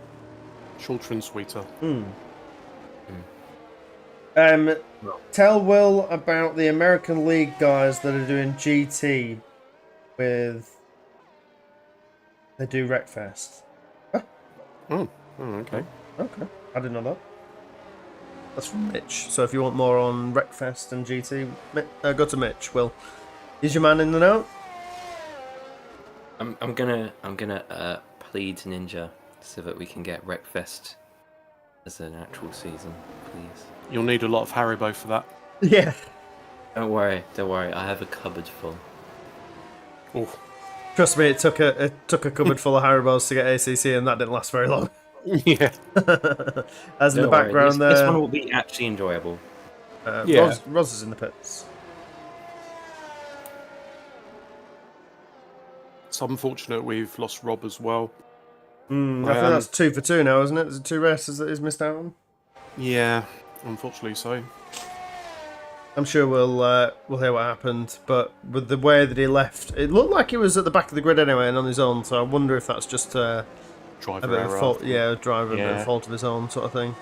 Shorter and sweeter. Tell Will about the American League guys that are doing GT with... They do Wreckfest. Oh, okay. Okay, I didn't know that. That's from Mitch. So if you want more on Wreckfest and GT, go to Mitch. Will, is your man in the know? I'm gonna plead Ninja so that we can get Wreckfest as an actual season, please. You'll need a lot of Haribo for that. Yeah. Don't worry. I have a cupboard full. Oh, Trust me, it took a cupboard full of Haribos to get ACC, and that didn't last very long. yeah. As in the Don't worry, background this there, one will be actually enjoyable. Yeah. Roz is in the pits. It's unfortunate we've lost Rob as well. I think that's 2 for 2 now, isn't it? There's 2 races that he's missed out on. Yeah, unfortunately so. I'm sure we'll hear what happened, but with the way that he left, it looked like he was at the back of the grid anyway and on his own. So I wonder if that's just a Driver bit of error. fault, driver, a bit of Yeah. fault of his own sort of thing.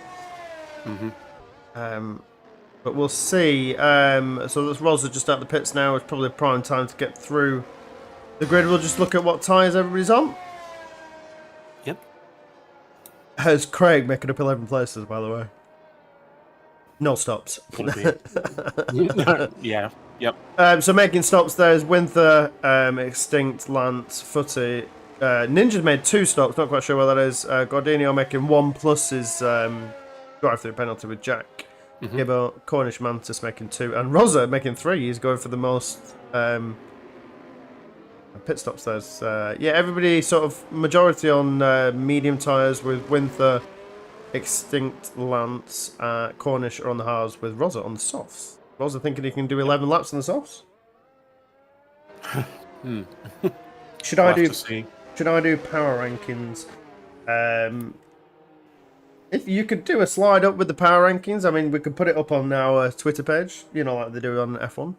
Mm-hmm. But we'll see. So that's Rosa just out the pits now. It's probably prime time to get through the grid. We'll just look at what tyres everybody's on. Yep. How's Craig making up 11 places, by the way? No stops. Yeah. Yep. So making stops there is Winther, Extinct, Lance, Footy. Ninja's made 2 stops, not quite sure what that is. Gordinio making 1 plus his drive-through penalty with Jack. Gibbo, Cornish Mantis making 2. And Rosa making 3. He's going for the most pit stops there. Everybody sort of majority on medium tyres with Winther, Extinct, Lance, Cornish are on the hards with Rosa on the softs. Rosa thinking he can do 11 laps on the softs. Should I do power rankings? If you could do a slide up with the power rankings, I mean, we could put it up on our Twitter page, like they do on F1.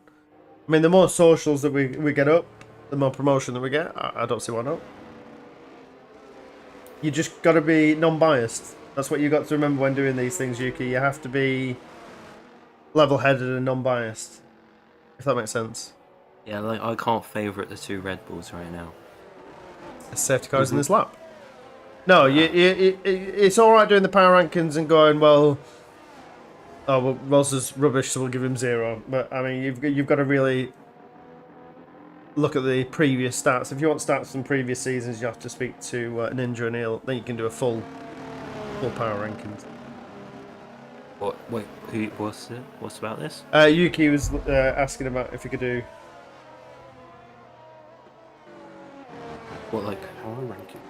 I mean, the more socials that we get up, the more promotion that we get. I don't see why not. You just got to be non-biased. That's what you got to remember when doing these things, Yuki. You have to be level-headed and non-biased, if that makes sense. Yeah, like I can't favourite the 2 Red Bulls right now. Safety cars in this lap. No, it's all right doing the power rankings and going, Rosa's rubbish, so we'll give him 0. But I mean, you've got to really look at the previous stats. If you want stats from previous seasons, you have to speak to Ninja and Neil. Then you can do a full power rankings. What? Wait, what's it? What's about this? Yuki was asking about if you could do. What, like Power ranking.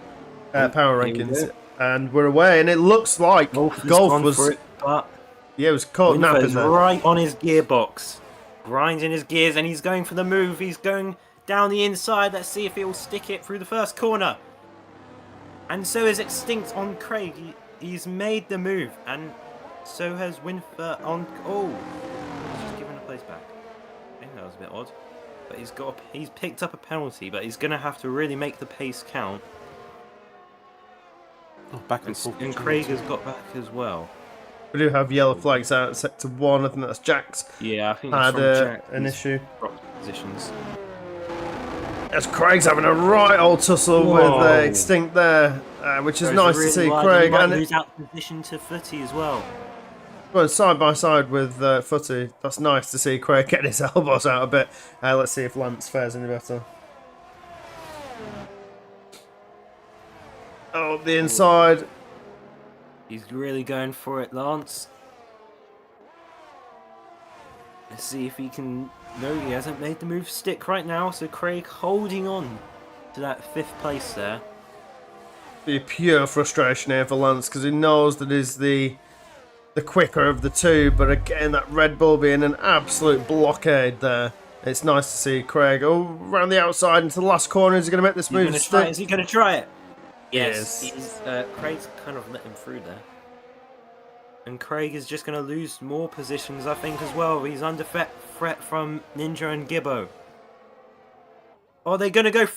Power here we rankings, go. and we're away, and it looks like golf was. For it, but Yeah, it was caught napping Winther's there. right on his gearbox, grinding his gears, and he's going for the move. He's going down the inside. Let's see if he'll stick it through the first corner. And so is Extinct on Craig. He's made the move, and so has Winther on. Oh, he's just given a place back. I think that was a bit odd, but he's picked up a penalty, but he's gonna have to really make the pace count. Oh, back and forth. And Craig has got back as well. We do have yellow flags out at sector 1. I think that's Jack's. Yeah, I think that's Had from Jack. an He's issue. dropped positions. As Craig's having a right old tussle Whoa. with Extinct there, which is Goes nice really to see. wide, Craig he might and lose out position to Footy as well. going side by side with Footy. That's nice to see Craig getting his elbows out a bit. Let's see if Lance fares any better. Oh, the inside. He's really going for it, Lance. Let's see if he can. No, he hasn't made the move stick right now, so Craig holding on to that 5th place there. Be pure frustration here for Lance because he knows that he's the quicker of the 2, but again, that Red Bull being an absolute blockade there. It's nice to see Craig around the outside into the last corner. Is he going to make this move? Is he going to try it? Yes. Craig's kind of let him through there. And Craig is just going to lose more positions, I think, as well. He's under threat from Ninja and Gibbo. Oh, they're going to go...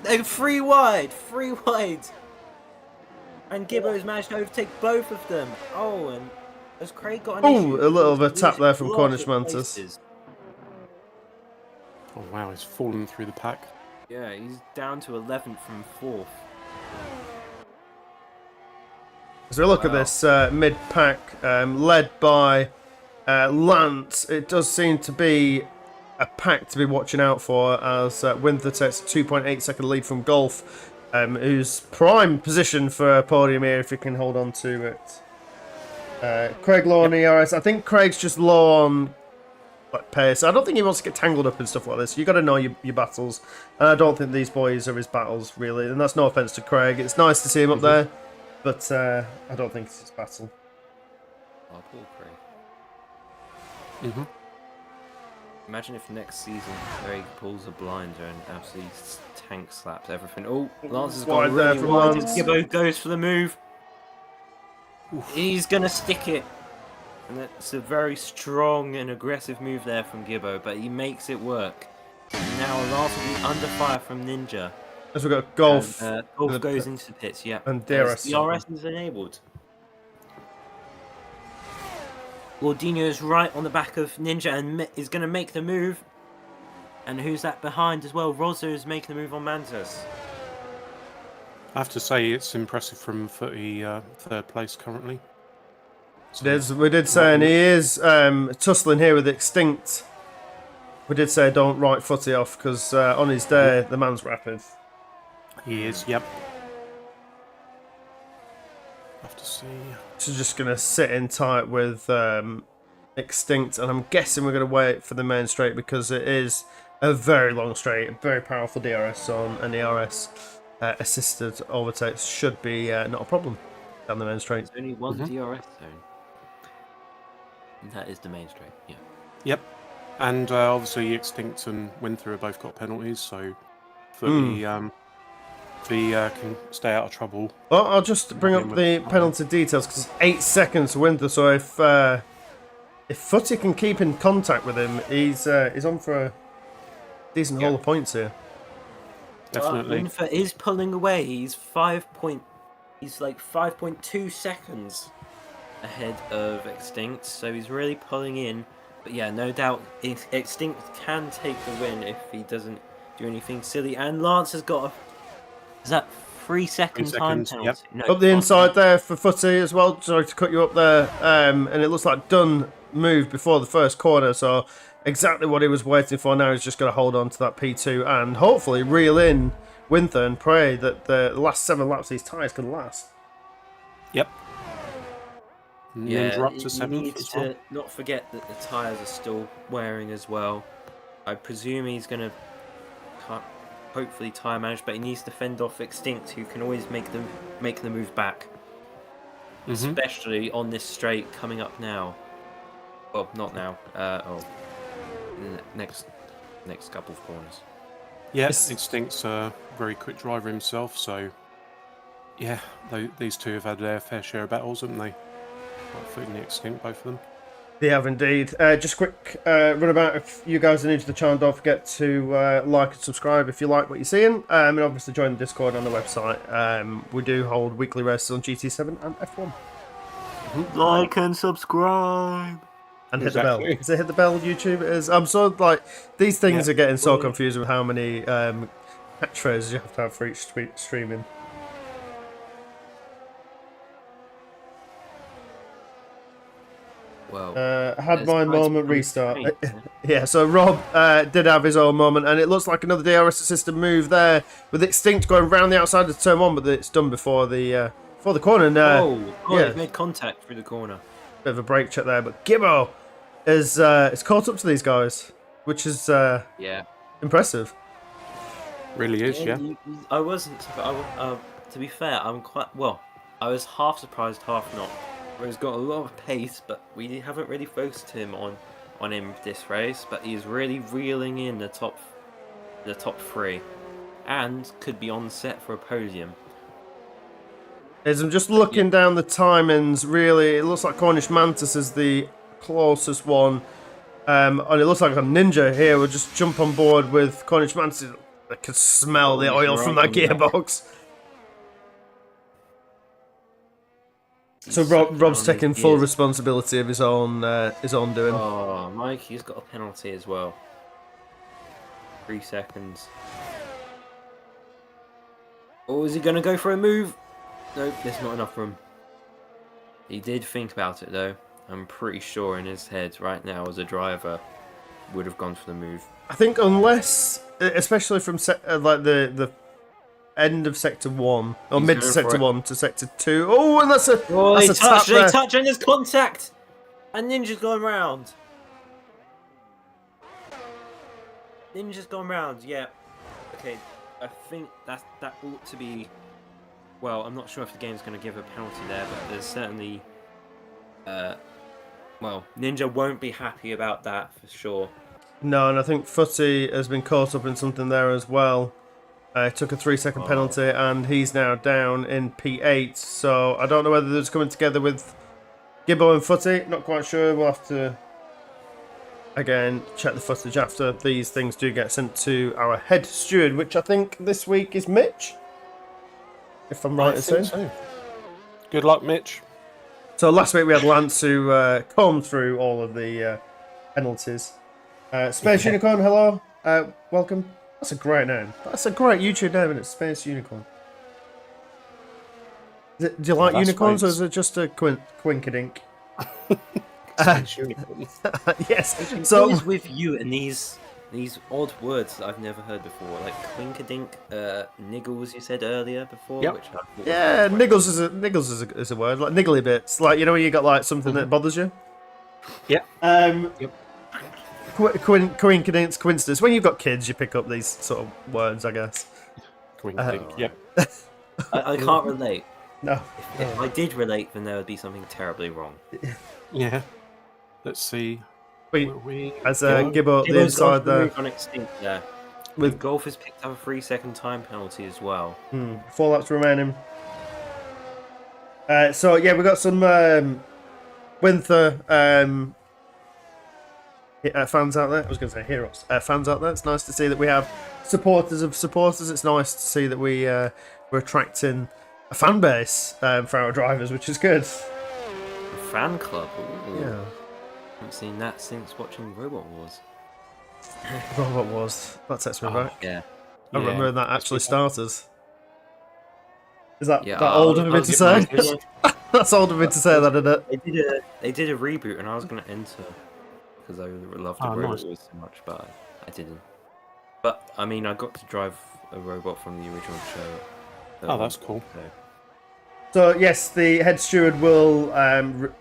they're 3 wide. 3 wide. And Gibbo's managed to overtake both of them. Oh, and has Craig got an issue? A little bit of a tap there from Lot Cornish of Mantis. places. Oh wow, he's fallen through the pack. Yeah, he's down to 11th from 4th. As we look at this mid-pack, led by Lance, it does seem to be a pack to be watching out for as Winther takes a 2.8 second lead from Golf, who's prime position for a podium here if he can hold on to it. Craig low on ERS. I think Craig's just low on pace. I don't think he wants to get tangled up in stuff like this. You got to know your battles, and I don't think these boys are his battles really. And that's no offense to Craig. It's nice to see him up there, but I don't think it's his battle. Oh, poor Craig. Imagine if next season Craig pulls a blinder and absolutely tank slaps everything. Oh, Lance has gone Wide there really from wide. Lance. Gibbo goes for the move. He's gonna stick it. And it's a very strong and aggressive move there from Gibbo, but he makes it work. And now Lance will be under fire from Ninja. As we've got Golf. And, Golf goes into the pits, yeah. And DRS. DRS is enabled. Gordinho's right on the back of Ninja and is going to make the move. And who's that behind as well? Rosa is making the move on Mantis. I have to say it's impressive from 33rd place currently. We did say, and he is tussling here with Extinct. We did say don't write Footy off because on his day the man's rapid. He is, yep. I have to see. So just going to sit in tight with Extinct, and I'm guessing we're going to wait for the main straight because it is a very long straight, a very powerful DRS zone, and ERS assisted overtakes should be not a problem down the main straight. There's only one DRS zone. And that is the main straight, yeah. Yep. And obviously Extinct and Winther have both got penalties, so Footy can stay out of trouble. Well, I'll just bring up the penalty details because 8 seconds to Winther. So if Footy can keep in contact with him, he's on for a decent haul of points here. Definitely. Winther is pulling away. He's 5.2 seconds ahead of Extinct, so he's really pulling in. But yeah, no doubt Extinct can take the win if he doesn't do anything silly. And Lance has got is that 3 second time penalty? Yep. No, Up the inside there for Footy as well. Sorry to cut you up there. And it looks like Dunn moved before the first corner, so exactly what he was waiting for. Now he's just got to hold on to that P2 and hopefully reel in Winther and pray that the last 7 laps these tyres can last. Yep. Yeah, Ninja up to you 7th need as to well. not forget that the tyres are still wearing as well. I presume he's going to hopefully tyre manage, but he needs to fend off Extinct, who can always make the move back. Especially on this straight coming up now. Well, not now. Next couple of corners. Yes, Extinct's a very quick driver himself, so yeah, these two have had their fair share of battles, haven't they? Footy and Extinct, both of them. They have indeed. Just quick runabout. If you guys are new to the channel, don't forget to like and subscribe if you like what you're seeing. And obviously join the Discord on the website. We do hold weekly races on GT7 and F1. Like and subscribe. And hit the bell. Is it hit the bell, YouTube? It is. I'm so these things are getting so confusing with how many catchphrases you have to have for each streaming. Well, had my moment restart. Yeah, so Rob did have his own moment, and it looks like another DRS assistant move there with Extinct going round the outside of turn 1, but it's done before the corner. And, he's made contact through the corner. Bit of a brake check there, but Gibbo is caught up to these guys, which is impressive. Really is, yeah. I wasn't. To be fair, I was half surprised, half not. He's got a lot of pace, but we haven't really focused him on him this race. But he's really reeling in the top 3, and could be on set for a podium. As I'm just looking down the timings, really, it looks like Cornish Mantis is the closest one, and it looks like a Ninja here will just jump on board with Cornish Mantis. I can smell the oil from that gearbox. So Rob's taking full responsibility of his own doing. Oh, Mikey's got a penalty as well. 3 seconds. Oh, is he going to go for a move? Nope, there's not enough room. He did think about it though. I'm pretty sure in his head right now, as a driver, would have gone for the move. I think unless, especially from like the end of sector 1 or He's mid going sector for it. 1 to sector 2. Oh, and that's a Oh, that's they a tap touch! They there. touch, and there's contact. And Ninja's gone round. Ninja's gone round. Yeah. Okay. I think that ought to be. Well, I'm not sure if the game's going to give a penalty there, but there's certainly. Well, Ninja won't be happy about that for sure. No, and I think Footy has been caught up in something there as well. Took a 3-second penalty, and he's now down in P8. So I don't know whether they're just coming together with Gibbo and Footy. Not quite sure. We'll have to, again, check the footage after these things do get sent to our head steward, which I think this week is Mitch, if I'm right in saying. So. Good luck, Mitch. So last week we had Lance who combed through all of the penalties. Space Unicorn, hello. Welcome. That's a great name. That's a great YouTube name, and it's Space Unicorn. Do you like That's unicorns, or right. is it just a quinkadink? Yes. What So is with you and these odd words that I've never heard before, like quinkadink, niggles you said earlier before, Yep. which I thought was yeah, quite- niggles is a word, like niggly bits, like when you got like something that bothers you. Yep. Yep. Coincidence, coincidence. When you've got kids, you pick up these sort of words, I guess. Yep. I can't relate. No. If I did relate, then there would be something terribly wrong. Yeah. Let's see. Wait, Where we as go. Gibbo the Gibbo's gone inside for the there move on extinct there. with Golf has picked up a 3-second time penalty as well. 4 laps remaining. So yeah, we got some Winther fans out there. I was going to say heroes. Fans out there. It's nice to see that we have supporters of supporters. It's nice to see that we're attracting a fan base for our drivers, which is good. A fan club. Ooh. Yeah. Haven't seen that since watching Robot Wars. Robot Wars. That takes me back. Yeah. I remember when that actually started. Is that Yeah, that old of me to say? That's old of me to say that, isn't it? They did a reboot, and I was going to enter because I loved the Oh, Robot nice. Wars so much, but I didn't. But I mean, I got to drive a robot from the original show. Oh, that's cool. So, So yes, the head steward will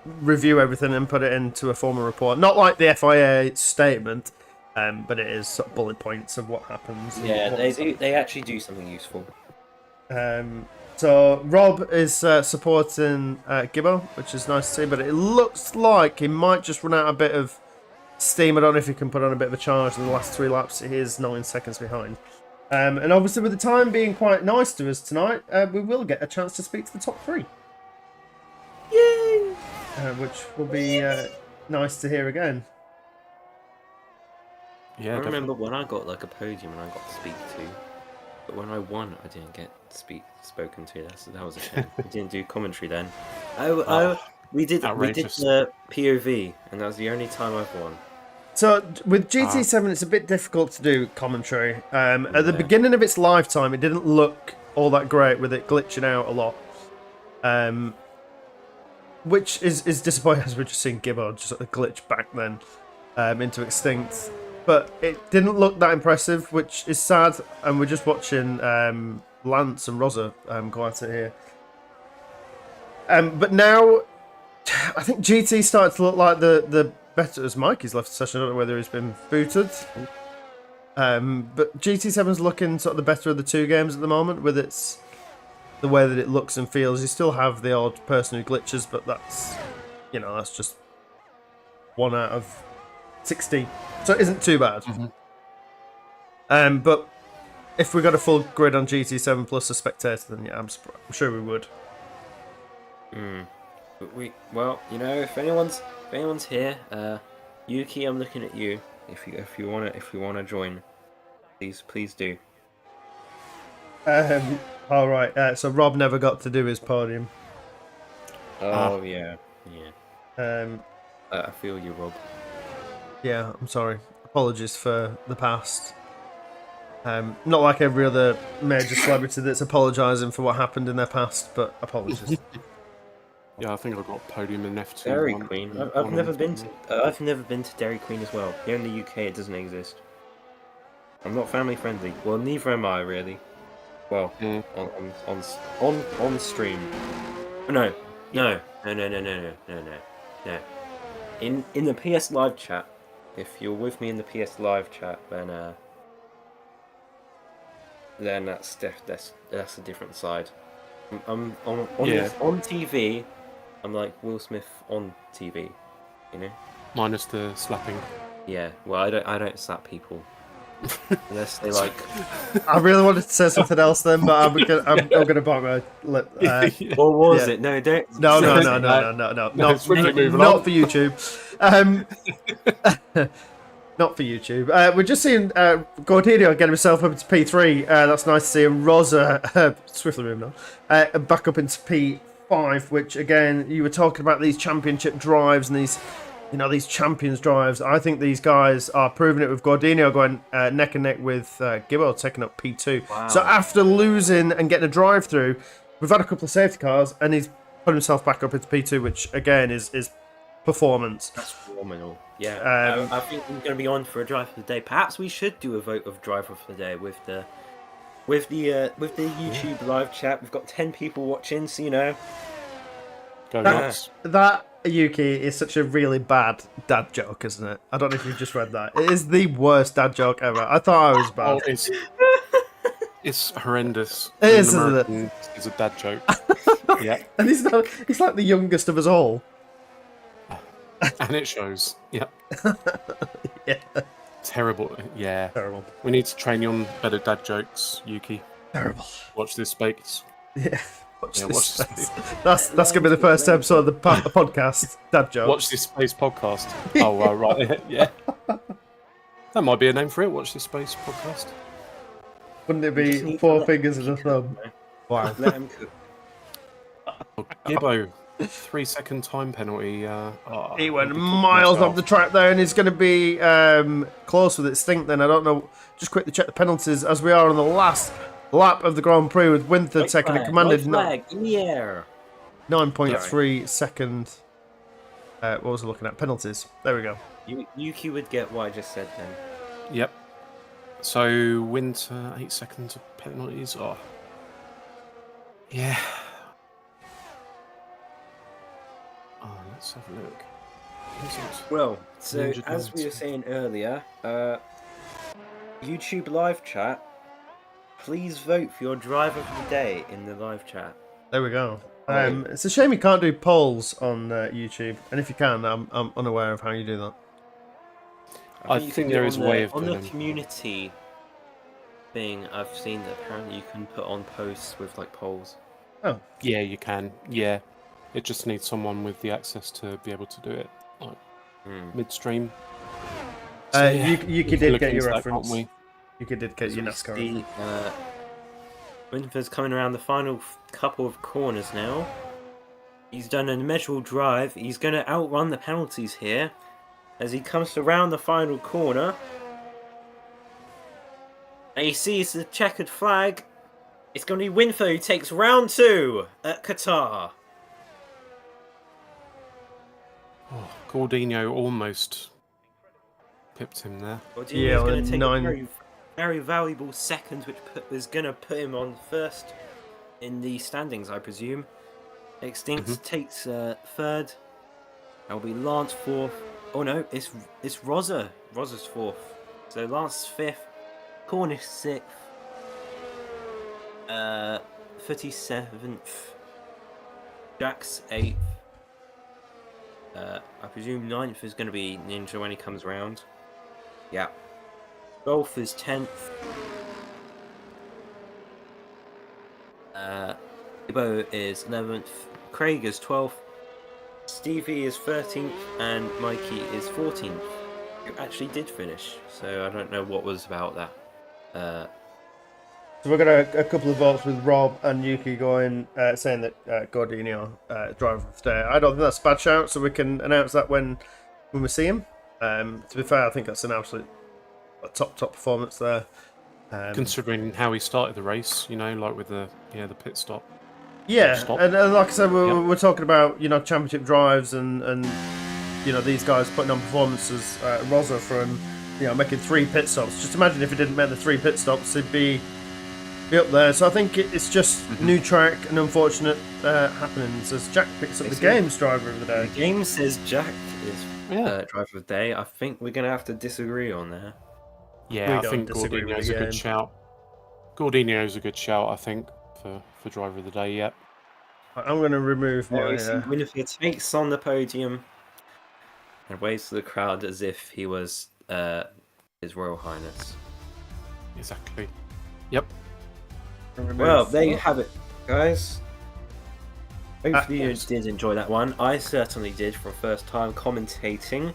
review everything and put it into a formal report. Not like the FIA statement, but it is sort of bullet points of what happens. and yeah, what's- they actually do something useful. So Rob is supporting Gibbo, which is nice to see. But it looks like he might just run out a bit of steam. I don't know if he can put on a bit of a charge in the last 3 laps. He is 9 seconds behind. And obviously, with the time being quite nice to us tonight, we will get a chance to speak to the top 3. Yay! Which will be nice to hear again. Yeah, I definitely. remember when I got like a podium and I got to speak to, but when I won, I didn't get spoken to. That was a shame. We didn't do commentary then. We did outrageous. the POV, and that was the only time I've won. So with GT7, it's a bit difficult to do commentary. At the Yeah. beginning of its lifetime, it didn't look all that great with it glitching out a lot, which is disappointing as we're just seeing Gibbo just sort of glitch back then into extinct. But it didn't look that impressive, which is sad. And we're just watching Lance and Rosa go at it here. But now, I think GT started to look like the better as Mikey's left the session. I don't know whether he's been booted. But GT7's looking sort of the better of the 2 games at the moment with the way that it looks and feels. You still have the odd person who glitches, but that's just 1 out of 60. So it isn't too bad. But if we got a full grid on GT7 plus a spectator, then yeah, I'm sure we would. But if anyone's here, Yuki, I'm looking at you. If you wanna join, please do. All right. So Rob never got to do his podium. Oh yeah. I feel you, Rob. Yeah, I'm sorry. Apologies for the past. Not like every other major celebrity that's apologising for what happened in their past, but apologies. Yeah, I think I got podium in F2. Dairy one- Queen. one I've never on been F2. to. I've never been to Dairy Queen as well. Here in the UK, it doesn't exist. I'm not family friendly. Well, neither am I really. Well, Mm. on stream. No, no, no, no, no, no, no, no, no, no. In the PS Live chat, if you're with me in the PS Live chat, then that's a different side. I'm Yeah. on TV. I'm like Will Smith on TV, you know. Minus the slapping. Yeah. Well, I don't slap people unless they like. I really wanted to say something else then, but I'm gonna bite my lip. What was Yeah. it? No, don't. No, say no, it. no, no, no, no, No, not, it's quickly moving not on. for YouTube. Not for YouTube. We're just seeing Gordillo get himself up into P3. That's nice to see. And Rosa, swiftly moving on, back up into P5, which again, you were talking about these championship drives and these, these champions drives. I think these guys are proving it with Gordillo going neck and neck with Gibbo taking up P2. Wow. So after losing and getting a drive through, we've had a couple of safety cars and he's put himself back up into P2, which again is performance. That's phenomenal. Yeah, I think we're going to be on for a drive of the day. Perhaps we should do a vote of driver of the day with the YouTube live chat. We've got 10 people watching, so Go nuts. That Yuki is such a really bad dad joke, isn't it? I don't know if you've just read that. It is the worst dad joke ever. I thought I was bad. Oh, it's horrendous. It is, In isn't it? American, it's a dad joke. Yeah, And he's like the youngest of us all. and it shows. Yep. Yeah. Terrible. Yeah. Terrible. We need to train you on better dad jokes, Yuki. Terrible. Watch this space. Yeah. Watch Yeah, this watch this space. That's going to be the first episode of the podcast. Dad joke. Watch this space podcast. Oh, right. Yeah. That might be a name for it. Watch this space podcast. Wouldn't it We just be need 4 to fingers and a thumb? Wow. Let him cook. Gibbo, 3-second time penalty. He went I'll be kicking miles myself. off the track there, and he's going to be close with it. Stink then. I don't know. Just quickly check the penalties as we are on the last lap of the Grand Prix with Winther White taking it flag, commanded white flag in the air. 9.3 second. What was I looking at? Penalties. There we go. Yuki would get what I just said then. Yep. So, Winter, 8 seconds of penalties. Oh. Yeah. Oh, let's have a look. Who's it? Well, so 100 as we were minutes. saying earlier, YouTube live chat, please vote for your driver of the day in the live chat. There we go. It's a shame you can't do polls on YouTube, and if you can, I'm unaware of how you do that. I you think can do there it is a on way the- of on doing the them. community thing. I've seen that apparently you can put on posts with like polls. Oh, Yeah, you can. Yeah. It just needs someone with the access to be able to do it, like midstream. So, yeah, Yuki we can did look get your into that, reference. can't we? Yuki did get your NASCAR. See, Winther's coming around the final couple of corners now. He's done a measurable drive. He's going to outrun the penalties here as he comes around the final corner. And he sees the checkered flag. It's going to be Winther who takes round 2 at Qatar. Oh, Gordinho almost pipped him there. Gordillo's Yeah, going to take 9. a very, very valuable second, which is going to put him on first in the standings, I presume. Extinct takes third. That'll be Lance fourth. Oh no, it's Rosa. Rosa's fourth. So Lance fifth. Cornish sixth. 37th. Jack's eighth. I presume 9th is going to be Ninja when he comes round. Yeah. Golf is 10th. Ibo is 11th. Craig is 12th. Stevie is 13th. And Mikey is 14th. Who actually did finish. So I don't know what was about that. So we've got a couple of votes with Rob and Yuki going, saying that Gordinho driver of the day. I don't think that's a bad shout, so we can announce that when we see him. To be fair, I think that's an absolute top performance there. Considering how he started the race, like with the pit stop. Yeah, stop. and like I said, we're, Yep. we're talking about championship drives and these guys putting on performances. Rosa from making 3 pit stops. Just imagine if he didn't make the 3 pit stops, he'd be up there. So I think it's just new track and unfortunate happenings as Jack picks up the game's driver of the day. The game says Jack is Yeah. driver of the day. I think we're gonna have to disagree on that. Yeah, We I don't think disagree with Gordinio's the a game. good shout. Gordinio's a good shout, I think, for driver of the day. Yep. I'm going to remove my. Winifred takes on the podium and waves to the crowd as if he was His Royal Highness. Exactly. Yep. Well, there you have it, guys. Hopefully you did enjoy that one. I certainly did for a first time commentating,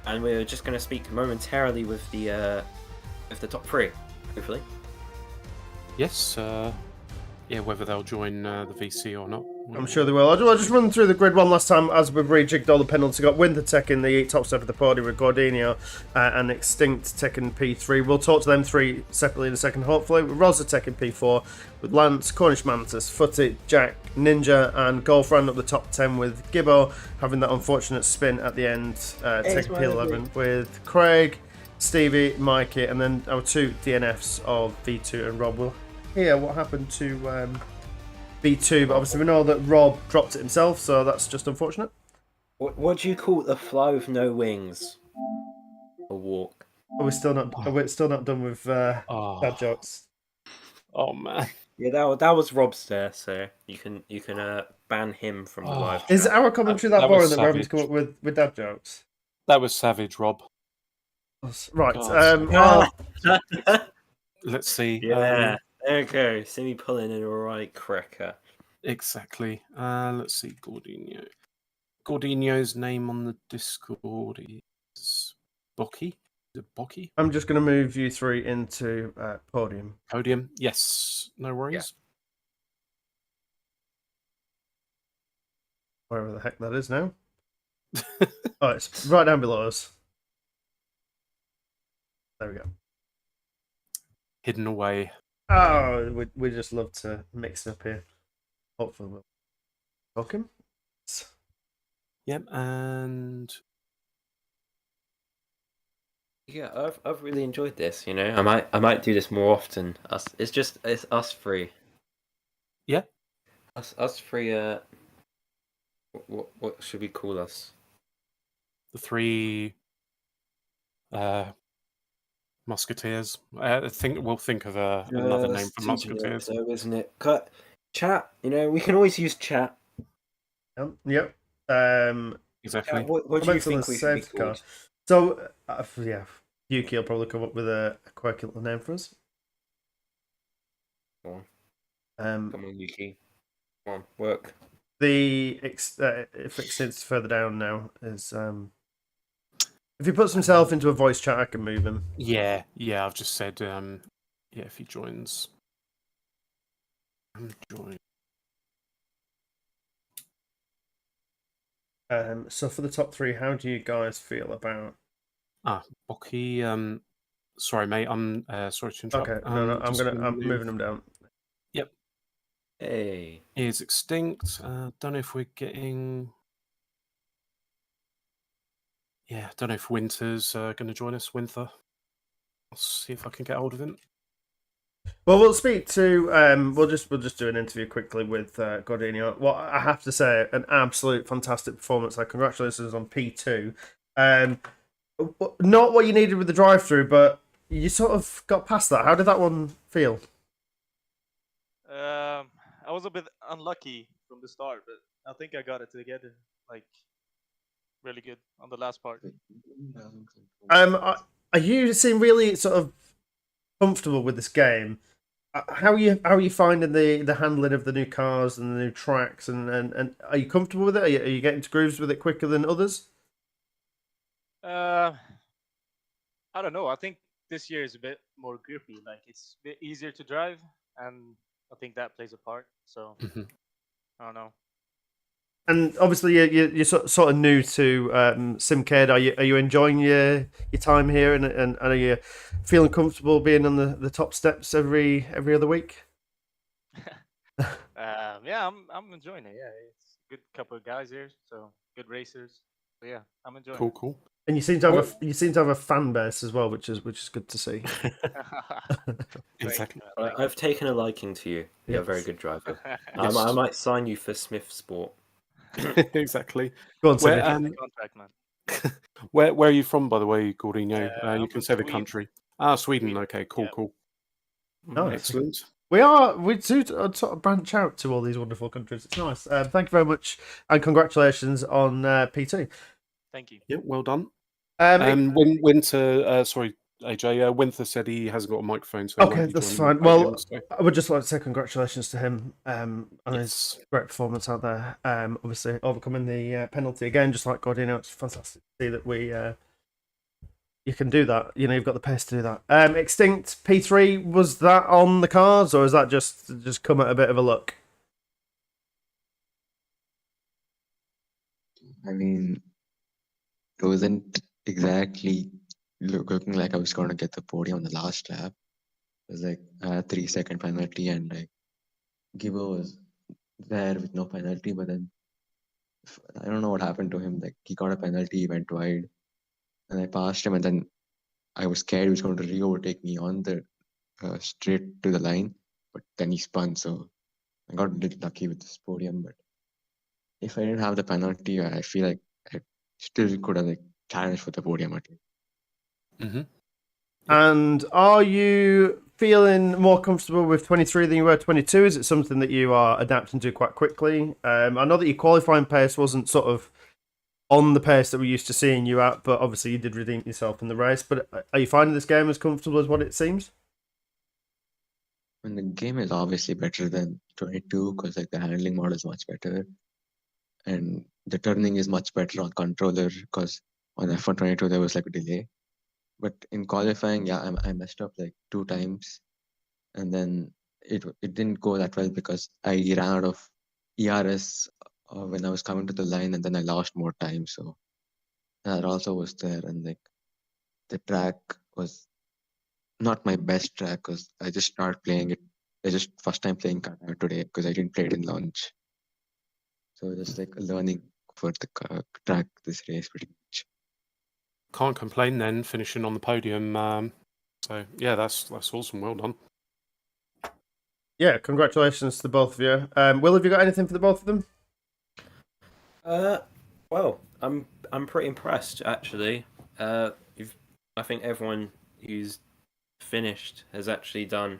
and we're just going to speak momentarily with the top 3, hopefully. Yes. Yeah, whether they'll join the VC or not. I'm sure they will. I'll just run through the grid one last time as we've rejigged all the penalties. Got WinterTech in the top step of the podium with Gordinio and Extinct taking P3. We'll talk to them 3 separately in a second, hopefully. With Rosa taking P4, with Lance, Cornish Mantis, Footy, Jack, Ninja, and Golf round up the top 10 with Gibbo having that unfortunate spin at the end, taking P11 with Craig, Stevie, Mikey, and then our 2 DNFs of V2 and Rob. We'll hear what happened to V2, but obviously we know that Rob dropped it himself, so that's just unfortunate. What do you call the fly with no wings? A walk. We're still not done with dad jokes. Oh man. Yeah, that was Rob's there, so you can ban him from the live chat. Is our commentary that That boring was that we're having to savage. come up with dad jokes? That was savage, Rob. Right. God. Let's see. Yeah, there you go. See me pulling in a right cracker. Exactly. Let's see. Gordinio. Gordinio's name on the Discord is Bocky. Is it Bocky? I'm just going to move you 3 into podium. Podium. Yes. No worries. Wherever the heck that is now. Oh, it's right down below us. There we go. Hidden away. Oh, we just love to mix it up here. Hopefully we'll book him. Yep, and Yeah, I've really enjoyed this. I might do this more often. It's us 3. yeah, Us 3. What should we call us? the 3 Musketeers. I think we'll think of another name for Musketeers. So isn't it? Cut chat. We can always use chat. Yep. Exactly. What do you think we should be called? So, yeah, Yuki will probably come up with a quirky little name for us. Come on, Yuki. Come on, work. If it's further down now, is if he puts himself into a voice chat, I can move him. Yeah. I've just said, if he joins, join. So for the top 3, how do you guys feel about? Bocky. Sorry, mate. I'm sorry to interrupt. Okay, no, I'm moving them down. Yep. Hey. Is Extinct. Don't know if we're getting. Yeah, don't know if Winter's going to join us. Winter. I'll see if I can get hold of him. Well, we'll speak to. We'll just do an interview quickly with Gordinio. Well, I have to say, an absolute fantastic performance. Congratulations on P2. Not what you needed with the drive-through, but you sort of got past that. How did that one feel? I was a bit unlucky from the start, but I think I got it together. Really good on the last part. You seem really sort of comfortable with this game. How are you finding the handling of the new cars and the new tracks, and are you comfortable with it? Are you getting to grooves with it quicker than others? I don't know. I think this year is a bit more grippy. It's a bit easier to drive, and I think that plays a part. So I don't know. And obviously, you're sort of new to Simcade. Are you enjoying your time here, and are you feeling comfortable being on the top steps every other week? Yeah, I'm enjoying it. Yeah, it's a good couple of guys here, so good racers. So yeah, I'm enjoying Cool, it. cool. And you seem to have a fan base as well, which is good to see. Exactly. Thank I've taken a liking to you. You're a very Yes. good driver. Yes. I might sign you for Smith Sport. Exactly. Go on, Where Simmy. the contract, man. where are you from, by the way, Gordino? I'm You can from say the Sweden. country. Ah, Sweden. Sweden. Okay, cool, Yeah. cool. Nice. Excellent. We do sort of branch out to all these wonderful countries. It's nice. Thank you very much, and congratulations on P2. Thank you. Yeah, well done. Um, Winter, sorry, AJ. Winter said he hasn't got a microphone, so he okay, won't be that's joining fine. the podium, Well, so- I would just like to say congratulations to him on Yes. his great performance out there. Obviously overcoming the penalty again, just like Gordino. It's fantastic to see that you can do that. You know, you've got the pace to do that. Extinct P3, was that on the cards, or is that just come at a bit of a look? I mean, it wasn't exactly looking like I was going to get the podium on the last lap. It was like a 3-second penalty, and like Gibbo was there with no penalty, but then I don't know what happened to him. Like he got a penalty, he went wide, and I passed him, and then I was scared he was going to re-overtake me on the straight to the line, but then he spun, so I got a little lucky with this podium. But if I didn't have the penalty, I feel like I still could have like challenged for the podium at least. Mm-hmm. And are you feeling more comfortable with 23 than you were 22? Is it something that you are adapting to quite quickly? I know that your qualifying pace wasn't sort of on the pace that we're used to seeing you at, but obviously you did redeem yourself in the race. But are you finding this game as comfortable as what it seems? And the game is obviously better than 22 because like the handling model is much better, and the turning is much better on controller because on F1 22 there was like a delay. But in qualifying, yeah, I messed up like 2 times, and then it didn't go that well because I ran out of ERS when I was coming to the line, and then I lost more time. So that also was there, and like the track was not my best track because I just started playing it. I just first time playing Qatar today because I didn't play it in launch. So just like learning for the track this race pretty much. Can't complain then, finishing on the podium. So yeah, that's awesome. Well done. Yeah, congratulations to the both of you. Will, have you got anything for the both of them? Well, I'm pretty impressed actually. I think everyone who's finished has actually done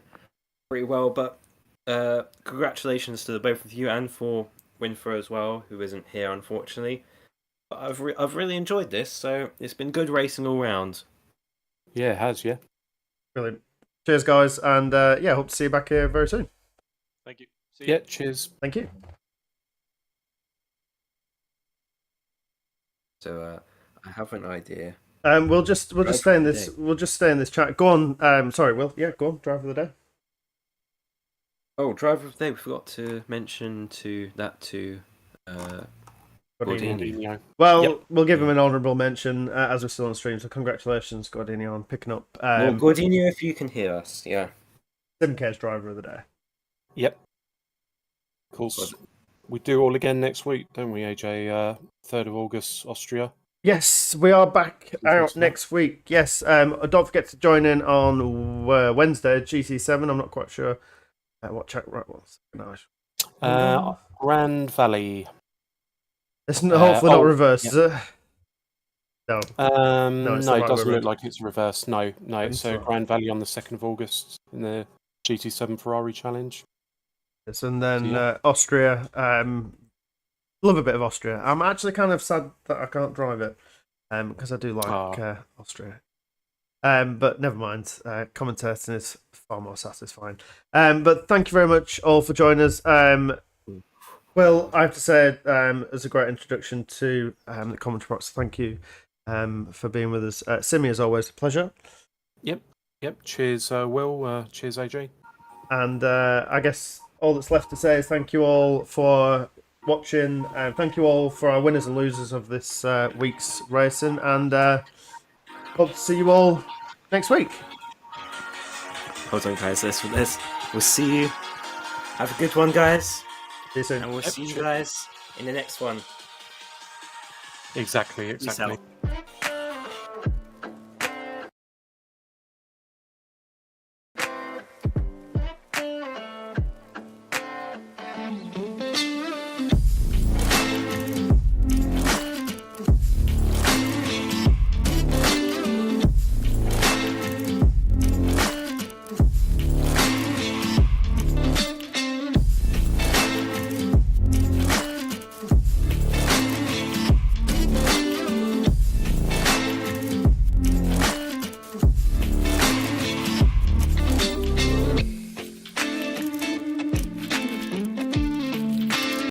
pretty well. But congratulations to the both of you, and for Winfrey as well, who isn't here unfortunately. But I've really enjoyed this, so it's been good racing all round. Yeah, it has. Yeah. Brilliant. Cheers, guys, and yeah, hope to see you back here very soon. Thank you. See you. Yeah. Cheers. Thank you. So I have an idea. We'll just stay in this. Day. We'll just stay in this chat. Go on. Sorry, Will. Yeah, go on. Driver of the day. Oh, driver of the day. We forgot to mention Gordini. Well, Yep. we'll give him an honourable mention as we're still on stream. So congratulations, Gordini, on picking up Well, Gordini, if you can hear us, yeah. Simcade's driver of the day. Yep. Of course, we do all again next week, don't we, AJ? 3rd of August, Austria. Yes, we are back out so. next week. Yes, don't forget to join in on Wednesday, GT7. I'm not quite sure what chat. Right, well, Grand Valley. it's hopefully not reversed, yeah. is it? No. No, it's the it right doesn't way look round. like it's reversed. No. So not. Grand Valley on the 2nd of August in the GT7 Ferrari Challenge. Yes, and then Yeah. Austria. Love a bit of Austria. I'm actually kind of sad that I can't drive it because I do like Austria. But never mind. Commentating is far more satisfying. But thank you very much all for joining us. Well, I have to say, it's a great introduction to the commentary box. Thank you for being with us. Simi, as always, a pleasure. Yep. Cheers, Will. Cheers, AJ. And I guess all that's left to say is thank you all for watching. Thank you all for our winners and losers of this week's racing. And hope to see you all next week. Hold on, guys. We'll see you. Have a good one, guys. See you soon. And we'll see you guys in the next one. Exactly. Peace out.